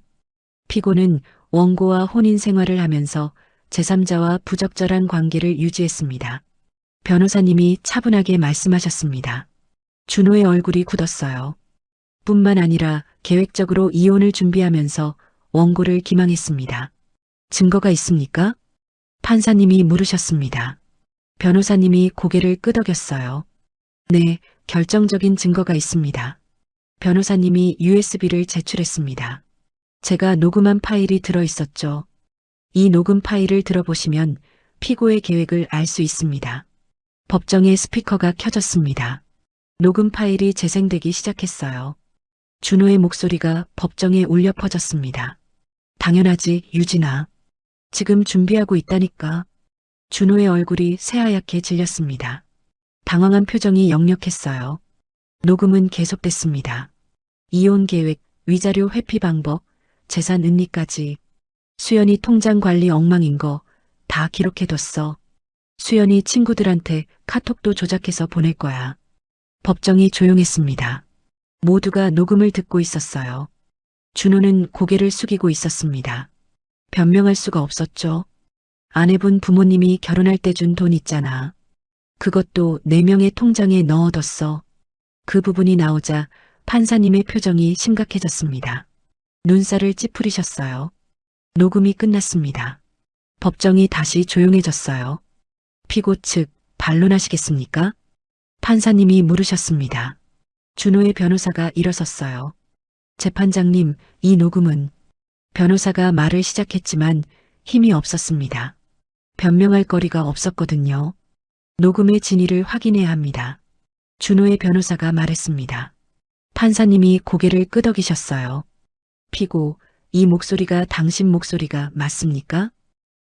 피고는 원고와 혼인 생활을 하면서 제3자와 부적절한 관계를 유지했습니다. 변호사님이 차분하게 말씀하셨습니다. 준호의 얼굴이 굳었어요. 뿐만 아니라 계획적으로 이혼을 준비하면서 원고를 기망했습니다. 증거가 있습니까? 판사님이 물으셨습니다. 변호사님이 고개를 끄덕였어요. 네, 결정적인 증거가 있습니다. 변호사님이 USB를 제출했습니다. 제가 녹음한 파일이 들어 있었죠. 이 녹음 파일을 들어보시면 피고의 계획을 알 수 있습니다. 법정의 스피커가 켜졌습니다. 녹음 파일이 재생되기 시작했어요. 준호의 목소리가 법정에 울려 퍼졌습니다. 당연하지, 유진아. 지금 준비하고 있다니까. 준호의 얼굴이 새하얗게 질렸습니다. 당황한 표정이 역력했어요. 녹음은 계속됐습니다. 이혼 계획, 위자료 회피 방법, 재산 은리까지. 수연이 통장 관리 엉망인 거 다 기록해뒀어. 수연이 친구들한테 카톡도 조작해서 보낼 거야. 법정이 조용했습니다. 모두가 녹음을 듣고 있었어요. 준호는 고개를 숙이고 있었습니다. 변명할 수가 없었죠. 아내분 부모님이 결혼할 때 준 돈 있잖아. 그것도 4명의 통장에 넣어뒀어. 그 부분이 나오자 판사님의 표정이 심각해졌습니다. 눈살을 찌푸리셨어요. 녹음이 끝났습니다. 법정이 다시 조용해졌어요. 피고 측 반론하시겠습니까? 판사님이 물으셨습니다. 준호의 변호사가 일어섰어요. 재판장님, 이 녹음은. 변호사가 말을 시작했지만 힘이 없었습니다. 변명할 거리가 없었거든요. 녹음의 진위를 확인해야 합니다. 준호의 변호사가 말했습니다. 판사님이 고개를 끄덕이셨어요. 피고, 이 목소리가 당신 목소리가 맞습니까?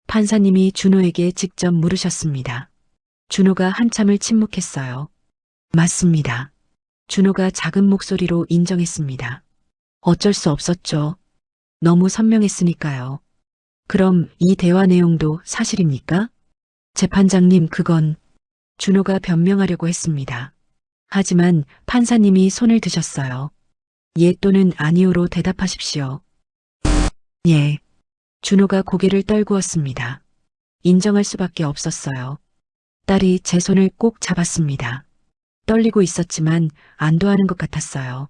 판사님이 준호에게 직접 물으셨습니다. 준호가 한참을 침묵했어요. 맞습니다. 준호가 작은 목소리로 인정했습니다. 어쩔 수 없었죠. 너무 선명했으니까요. 그럼 이 대화 내용도 사실입니까? 재판장님, 그건. 준호가 변명하려고 했습니다. 하지만 판사님이 손을 드셨어요. 예 또는 아니오로 대답하십시오. 예. 준호가 고개를 떨구었습니다. 인정할 수밖에 없었어요. 딸이 제 손을 꼭 잡았습니다. 떨리고 있었지만 안도하는 것 같았어요.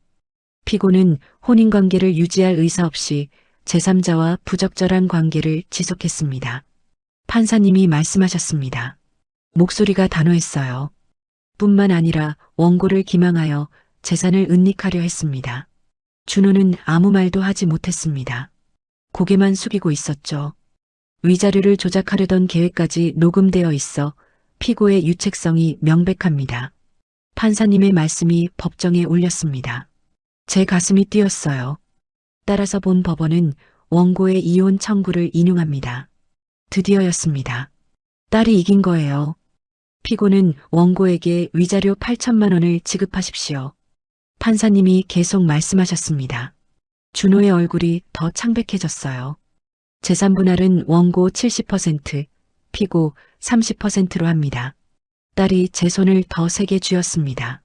피고는 혼인관계를 유지할 의사 없이 제3자와 부적절한 관계를 지속했습니다. 판사님이 말씀하셨습니다. 목소리가 단호했어요. 뿐만 아니라 원고를 기망하여 재산을 은닉하려 했습니다. 준호는 아무 말도 하지 못했습니다. 고개만 숙이고 있었죠. 위자료를 조작하려던 계획까지 녹음되어 있어 피고의 유책성이 명백합니다. 판사님의 말씀이 법정에 울렸습니다. 제 가슴이 뛰었어요. 따라서 본 법원은 원고의 이혼 청구를 인용합니다. 드디어였습니다. 딸이 이긴 거예요. 피고는 원고에게 위자료 8천만 원을 지급하십시오. 판사님이 계속 말씀하셨습니다. 준호의 얼굴이 더 창백해졌어요. 재산분할은 원고 70%, 피고 30%로 합니다. 딸이 제 손을 더 세게 쥐었습니다.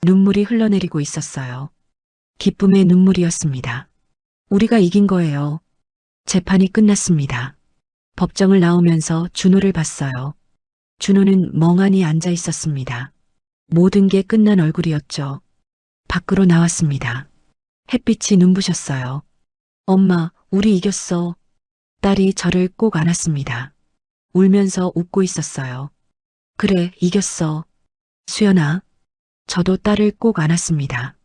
눈물이 흘러내리고 있었어요. 기쁨의 눈물이었습니다. 우리가 이긴 거예요. 재판이 끝났습니다. 법정을 나오면서 준호를 봤어요. 준호는 멍하니 앉아 있었습니다. 모든 게 끝난 얼굴이었죠. 밖으로 나왔습니다. 햇빛이 눈부셨어요. 엄마, 우리 이겼어. 딸이 저를 꼭 안았습니다. 울면서 웃고 있었어요. 그래, 이겼어. 수연아. 저도 딸을 꼭 안았습니다.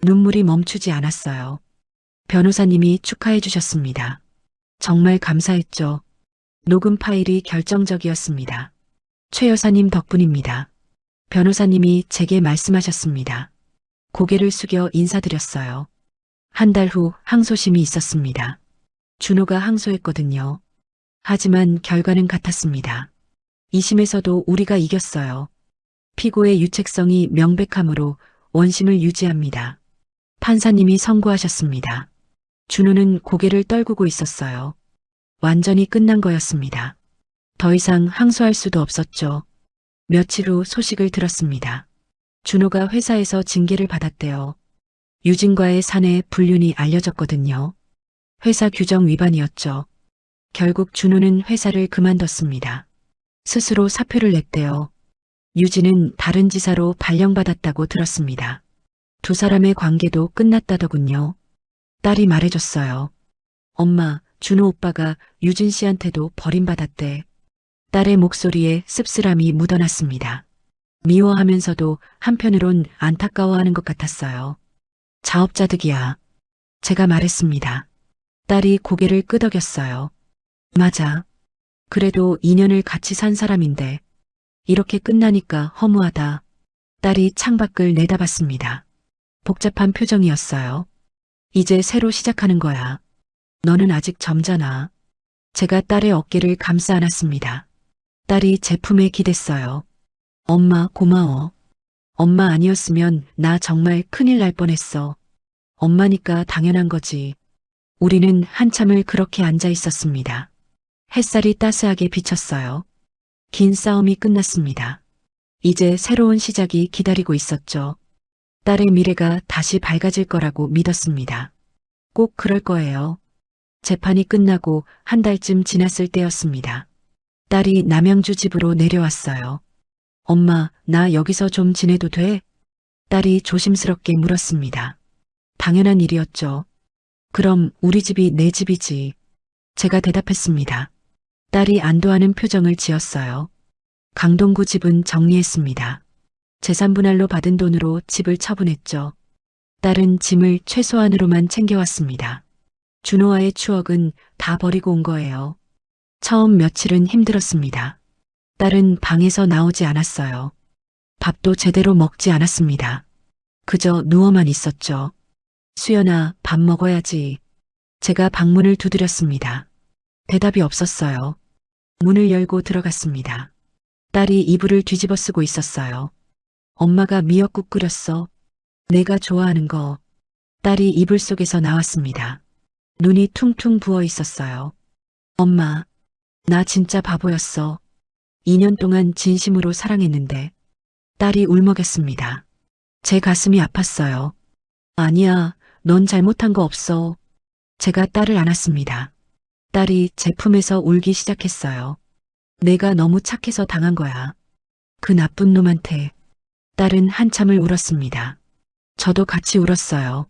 눈물이 멈추지 않았어요. 변호사님이 축하해 주셨습니다. 정말 감사했죠. 녹음 파일이 결정적이었습니다. 최 여사님 덕분입니다. 변호사님이 제게 말씀하셨습니다. 고개를 숙여 인사드렸어요. 한 달 후 항소심이 있었습니다. 준호가 항소했거든요. 하지만 결과는 같았습니다. 2심에서도 우리가 이겼어요. 피고의 유책성이 명백하므로 원심을 유지합니다. 판사님이 선고하셨습니다. 준호는 고개를 떨구고 있었어요. 완전히 끝난 거였습니다. 더 이상 항소할 수도 없었죠. 며칠 후 소식을 들었습니다. 준호가 회사에서 징계를 받았대요. 유진과의 사내 불륜이 알려졌거든요. 회사 규정 위반이었죠. 결국 준호는 회사를 그만뒀습니다. 스스로 사표를 냈대요. 유진은 다른 지사로 발령받았다고 들었습니다. 두 사람의 관계도 끝났다더군요. 딸이 말해줬어요. 엄마, 준호 오빠가 유진 씨한테도 버림받았대. 딸의 목소리에 씁쓸함이 묻어났습니다. 미워하면서도 한편으론 안타까워하는 것 같았어요. 자업자득이야. 제가 말했습니다. 딸이 고개를 끄덕였어요. 맞아. 그래도 2년을 같이 산 사람인데 이렇게 끝나니까 허무하다. 딸이 창밖을 내다봤습니다. 복잡한 표정이었어요. 이제 새로 시작하는 거야. 너는 아직 젊잖아. 제가 딸의 어깨를 감싸 안았습니다. 딸이 제 품에 기댔어요. 엄마 고마워. 엄마 아니었으면 나 정말 큰일 날 뻔했어. 엄마니까 당연한 거지. 우리는 한참을 그렇게 앉아 있었습니다. 햇살이 따스하게 비쳤어요. 긴 싸움이 끝났습니다. 이제 새로운 시작이 기다리고 있었죠. 딸의 미래가 다시 밝아질 거라고 믿었습니다. 꼭 그럴 거예요. 재판이 끝나고 한 달쯤 지났을 때였습니다. 딸이 남양주 집으로 내려왔어요. 엄마, 나 여기서 좀 지내도 돼? 딸이 조심스럽게 물었습니다. 당연한 일이었죠. 그럼 우리 집이 내 집이지. 제가 대답했습니다. 딸이 안도하는 표정을 지었어요. 강동구 집은 정리했습니다. 재산분할로 받은 돈으로 집을 처분했죠. 딸은 짐을 최소한으로만 챙겨왔습니다. 준호와의 추억은 다 버리고 온 거예요. 처음 며칠은 힘들었습니다. 딸은 방에서 나오지 않았어요. 밥도 제대로 먹지 않았습니다. 그저 누워만 있었죠. 수연아, 밥 먹어야지. 제가 방문을 두드렸습니다. 대답이 없었어요. 문을 열고 들어갔습니다. 딸이 이불을 뒤집어 쓰고 있었어요. 엄마가 미역국 끓였어. 내가 좋아하는 거. 딸이 이불 속에서 나왔습니다. 눈이 퉁퉁 부어 있었어요. 엄마, 나 진짜 바보였어. 2년 동안 진심으로 사랑했는데. 딸이 울먹였습니다. 제 가슴이 아팠어요. 아니야, 넌 잘못한 거 없어. 제가 딸을 안았습니다. 딸이 제 품에서 울기 시작했어요. 내가 너무 착해서 당한 거야. 그 나쁜 놈한테. 딸은 한참을 울었습니다. 저도 같이 울었어요.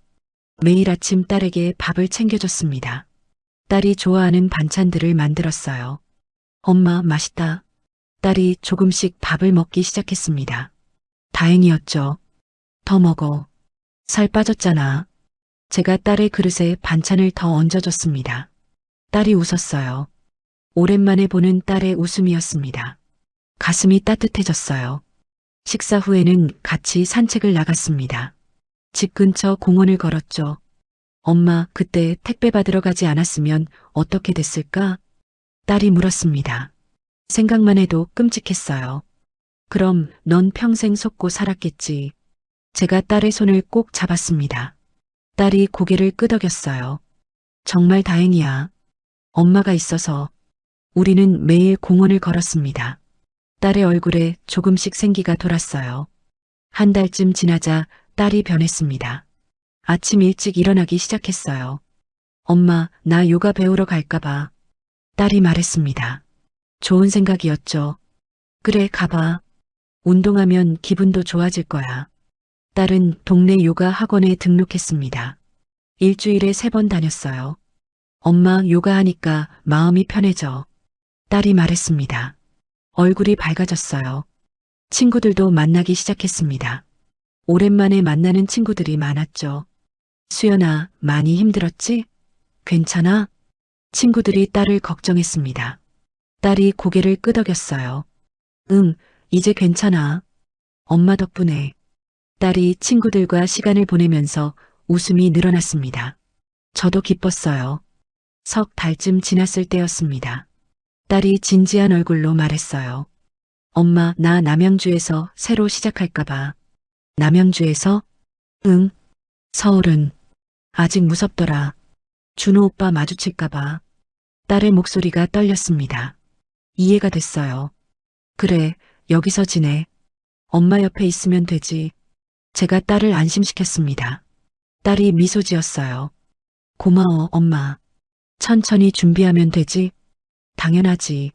매일 아침 딸에게 밥을 챙겨줬습니다. 딸이 좋아하는 반찬들을 만들었어요. 엄마, 맛있다. 딸이 조금씩 밥을 먹기 시작했습니다. 다행이었죠. 더 먹어. 살 빠졌잖아. 제가 딸의 그릇에 반찬을 더 얹어줬습니다. 딸이 웃었어요. 오랜만에 보는 딸의 웃음이었습니다. 가슴이 따뜻해졌어요. 식사 후에는 같이 산책을 나갔습니다. 집 근처 공원을 걸었죠. 엄마, 그때 택배 받으러 가지 않았으면 어떻게 됐을까? 딸이 물었습니다. 생각만 해도 끔찍했어요. 그럼 넌 평생 속고 살았겠지. 제가 딸의 손을 꼭 잡았습니다. 딸이 고개를 끄덕였어요. 정말 다행이야. 엄마가 있어서. 우리는 매일 공원을 걸었습니다. 딸의 얼굴에 조금씩 생기가 돌았어요. 한 달쯤 지나자 딸이 변했습니다. 아침 일찍 일어나기 시작했어요. 엄마, 나 요가 배우러 갈까봐. 딸이 말했습니다. 좋은 생각이었죠. 그래, 가봐. 운동하면 기분도 좋아질 거야. 딸은 동네 요가 학원에 등록했습니다. 일주일에 3번 다녔어요. 엄마, 요가하니까 마음이 편해져. 딸이 말했습니다. 얼굴이 밝아졌어요. 친구들도 만나기 시작했습니다. 오랜만에 만나는 친구들이 많았죠. 수연아, 많이 힘들었지? 괜찮아? 친구들이 딸을 걱정했습니다. 딸이 고개를 끄덕였어요. 응, 이제 괜찮아. 엄마 덕분에. 딸이 친구들과 시간을 보내면서 웃음이 늘어났습니다. 저도 기뻤어요. 석 달쯤 지났을 때였습니다. 딸이 진지한 얼굴로 말했어요. 엄마, 나 남양주에서 새로 시작할까봐. 남양주에서? 응. 서울은? 아직 무섭더라. 준호 오빠 마주칠까봐. 딸의 목소리가 떨렸습니다. 이해가 됐어요. 그래, 여기서 지내. 엄마 옆에 있으면 되지. 제가 딸을 안심시켰습니다. 딸이 미소 지었어요. 고마워, 엄마. 천천히 준비하면 되지? 당연하지.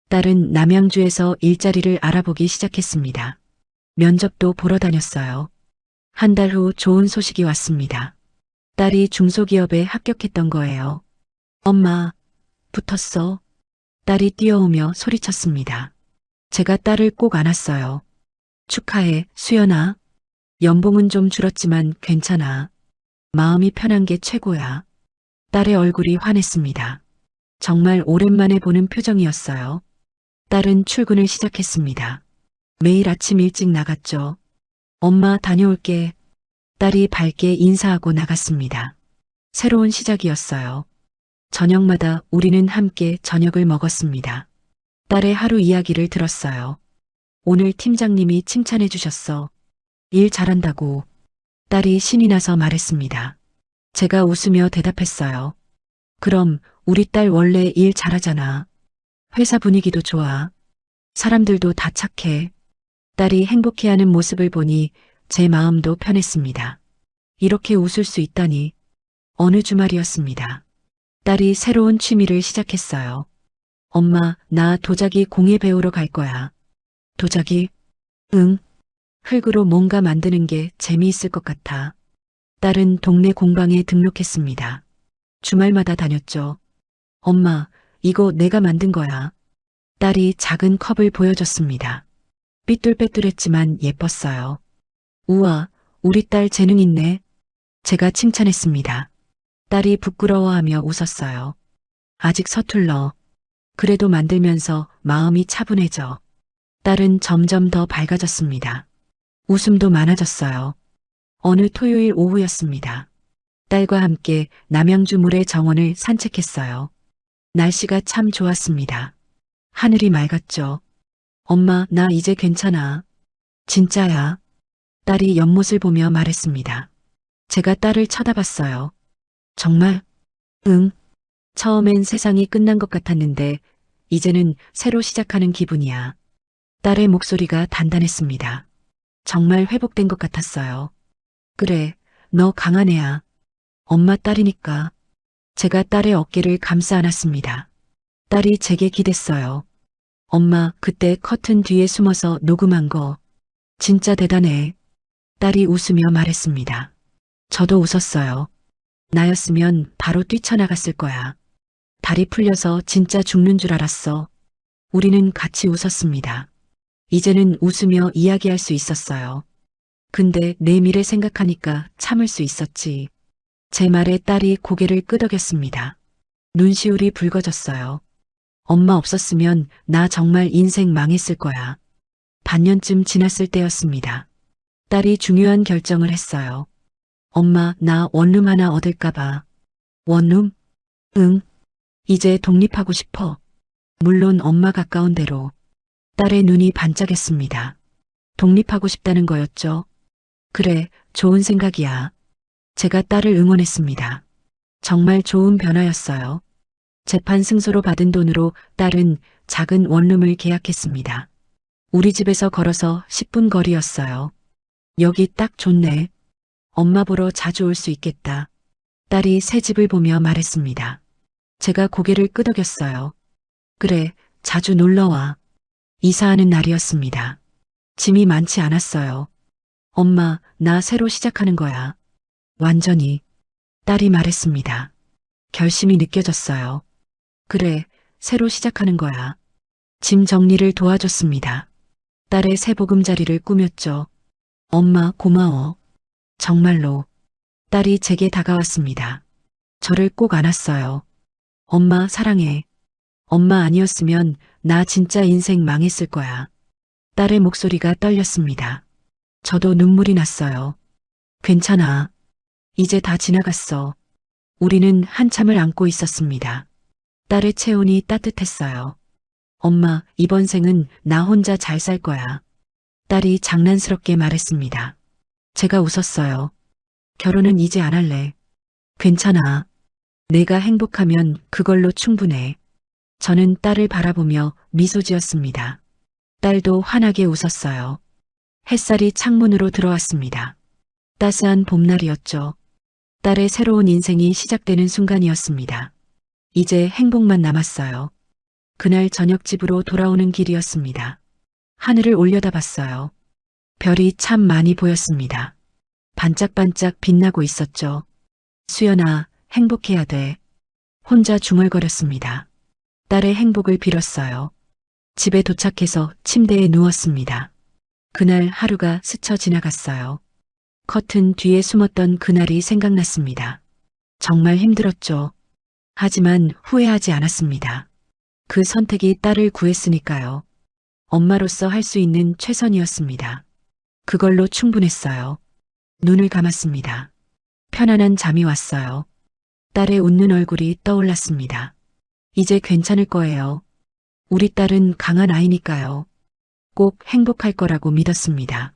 딸은 남양주에서 일자리를 알아보기 시작했습니다. 면접도 보러 다녔어요. 한 달 후 좋은 소식이 왔습니다. 딸이 중소기업에 합격했던 거예요. 엄마, 붙었어. 딸이 뛰어오며 소리쳤습니다. 제가 딸을 꼭 안았어요. 축하해, 수연아. 연봉은 좀 줄었지만 괜찮아. 마음이 편한 게 최고야. 딸의 얼굴이 환했습니다. 정말 오랜만에 보는 표정이었어요. 딸은 출근을 시작했습니다. 매일 아침 일찍 나갔죠. 엄마, 다녀올게. 딸이 밝게 인사하고 나갔습니다. 새로운 시작이었어요. 저녁마다 우리는 함께 저녁을 먹었습니다. 딸의 하루 이야기를 들었어요. 오늘 팀장님이 칭찬해 주셨어. 일 잘한다고. 딸이 신이 나서 말했습니다. 제가 웃으며 대답했어요. 그럼 우리 딸 원래 일 잘하잖아. 회사 분위기도 좋아. 사람들도 다 착해. 딸이 행복해하는 모습을 보니 제 마음도 편했습니다. 이렇게 웃을 수 있다니. 어느 주말이었습니다. 딸이 새로운 취미를 시작했어요. 엄마, 나 도자기 공예 배우러 갈 거야. 도자기? 응. 흙으로 뭔가 만드는 게 재미있을 것 같아. 딸은 동네 공방에 등록했습니다. 주말마다 다녔죠. 엄마, 이거 내가 만든 거야. 딸이 작은 컵을 보여줬습니다. 삐뚤빼뚤했지만 예뻤어요. 우와, 우리 딸 재능 있네. 제가 칭찬했습니다. 딸이 부끄러워하며 웃었어요. 아직 서툴러. 그래도 만들면서 마음이 차분해져. 딸은 점점 더 밝아졌습니다. 웃음도 많아졌어요. 어느 토요일 오후였습니다. 딸과 함께 남양주 물의 정원을 산책했어요. 날씨가 참 좋았습니다. 하늘이 맑았죠. 엄마, 나 이제 괜찮아. 진짜야. 딸이 연못을 보며 말했습니다. 제가 딸을 쳐다봤어요. 정말? 응. 처음엔 세상이 끝난 것 같았는데 이제는 새로 시작하는 기분이야. 딸의 목소리가 단단했습니다. 정말 회복된 것 같았어요. 그래, 너 강한 애야. 엄마 딸이니까. 제가 딸의 어깨를 감싸 안았습니다. 딸이 제게 기댔어요. 엄마, 그때 커튼 뒤에 숨어서 녹음한 거 진짜 대단해. 딸이 웃으며 말했습니다. 저도 웃었어요. 나였으면 바로 뛰쳐나갔을 거야. 다리 풀려서 진짜 죽는 줄 알았어. 우리는 같이 웃었습니다. 이제는 웃으며 이야기할 수 있었어요. 근데 내 미래 생각하니까 참을 수 있었지. 제 말에 딸이 고개를 끄덕였습니다. 눈시울이 붉어졌어요. 엄마 없었으면 나 정말 인생 망했을 거야. 반년쯤 지났을 때였습니다. 딸이 중요한 결정을 했어요. 엄마, 나 원룸 하나 얻을까 봐. 원룸? 응. 이제 독립하고 싶어. 물론 엄마 가까운 데로. 딸의 눈이 반짝였습니다. 독립하고 싶다는 거였죠. 그래, 좋은 생각이야. 제가 딸을 응원했습니다. 정말 좋은 변화였어요. 재판 승소로 받은 돈으로 딸은 작은 원룸을 계약했습니다. 우리 집에서 걸어서 10분 거리였어요. 여기 딱 좋네. 엄마 보러 자주 올 수 있겠다. 딸이 새 집을 보며 말했습니다. 제가 고개를 끄덕였어요. 그래, 자주 놀러와. 이사하는 날이었습니다. 짐이 많지 않았어요. 엄마, 나 새로 시작하는 거야. 완전히. 딸이 말했습니다. 결심이 느껴졌어요. 그래, 새로 시작하는 거야. 짐 정리를 도와줬습니다. 딸의 새 보금자리를 꾸몄죠. 엄마, 고마워. 정말로. 딸이 제게 다가왔습니다. 저를 꼭 안았어요. 엄마, 사랑해. 엄마 아니었으면 나 진짜 인생 망했을 거야. 딸의 목소리가 떨렸습니다. 저도 눈물이 났어요. 괜찮아. 이제 다 지나갔어. 우리는 한참을 안고 있었습니다. 딸의 체온이 따뜻했어요. 엄마, 이번 생은 나 혼자 잘 살 거야. 딸이 장난스럽게 말했습니다. 제가 웃었어요. 결혼은 이제 안 할래. 괜찮아. 내가 행복하면 그걸로 충분해. 저는 딸을 바라보며 미소 지었습니다. 딸도 환하게 웃었어요. 햇살이 창문으로 들어왔습니다. 따스한 봄날이었죠. 딸의 새로운 인생이 시작되는 순간이었습니다. 이제 행복만 남았어요. 그날 저녁 집으로 돌아오는 길이었습니다. 하늘을 올려다봤어요. 별이 참 많이 보였습니다. 반짝반짝 빛나고 있었죠. 수연아, 행복해야 돼. 혼자 중얼거렸습니다. 딸의 행복을 빌었어요. 집에 도착해서 침대에 누웠습니다. 그날 하루가 스쳐 지나갔어요. 커튼 뒤에 숨었던 그날이 생각났습니다. 정말 힘들었죠. 하지만 후회하지 않았습니다. 그 선택이 딸을 구했으니까요. 엄마로서 할 수 있는 최선이었습니다. 그걸로 충분했어요. 눈을 감았습니다. 편안한 잠이 왔어요. 딸의 웃는 얼굴이 떠올랐습니다. 이제 괜찮을 거예요. 우리 딸은 강한 아이니까요. 꼭 행복할 거라고 믿었습니다.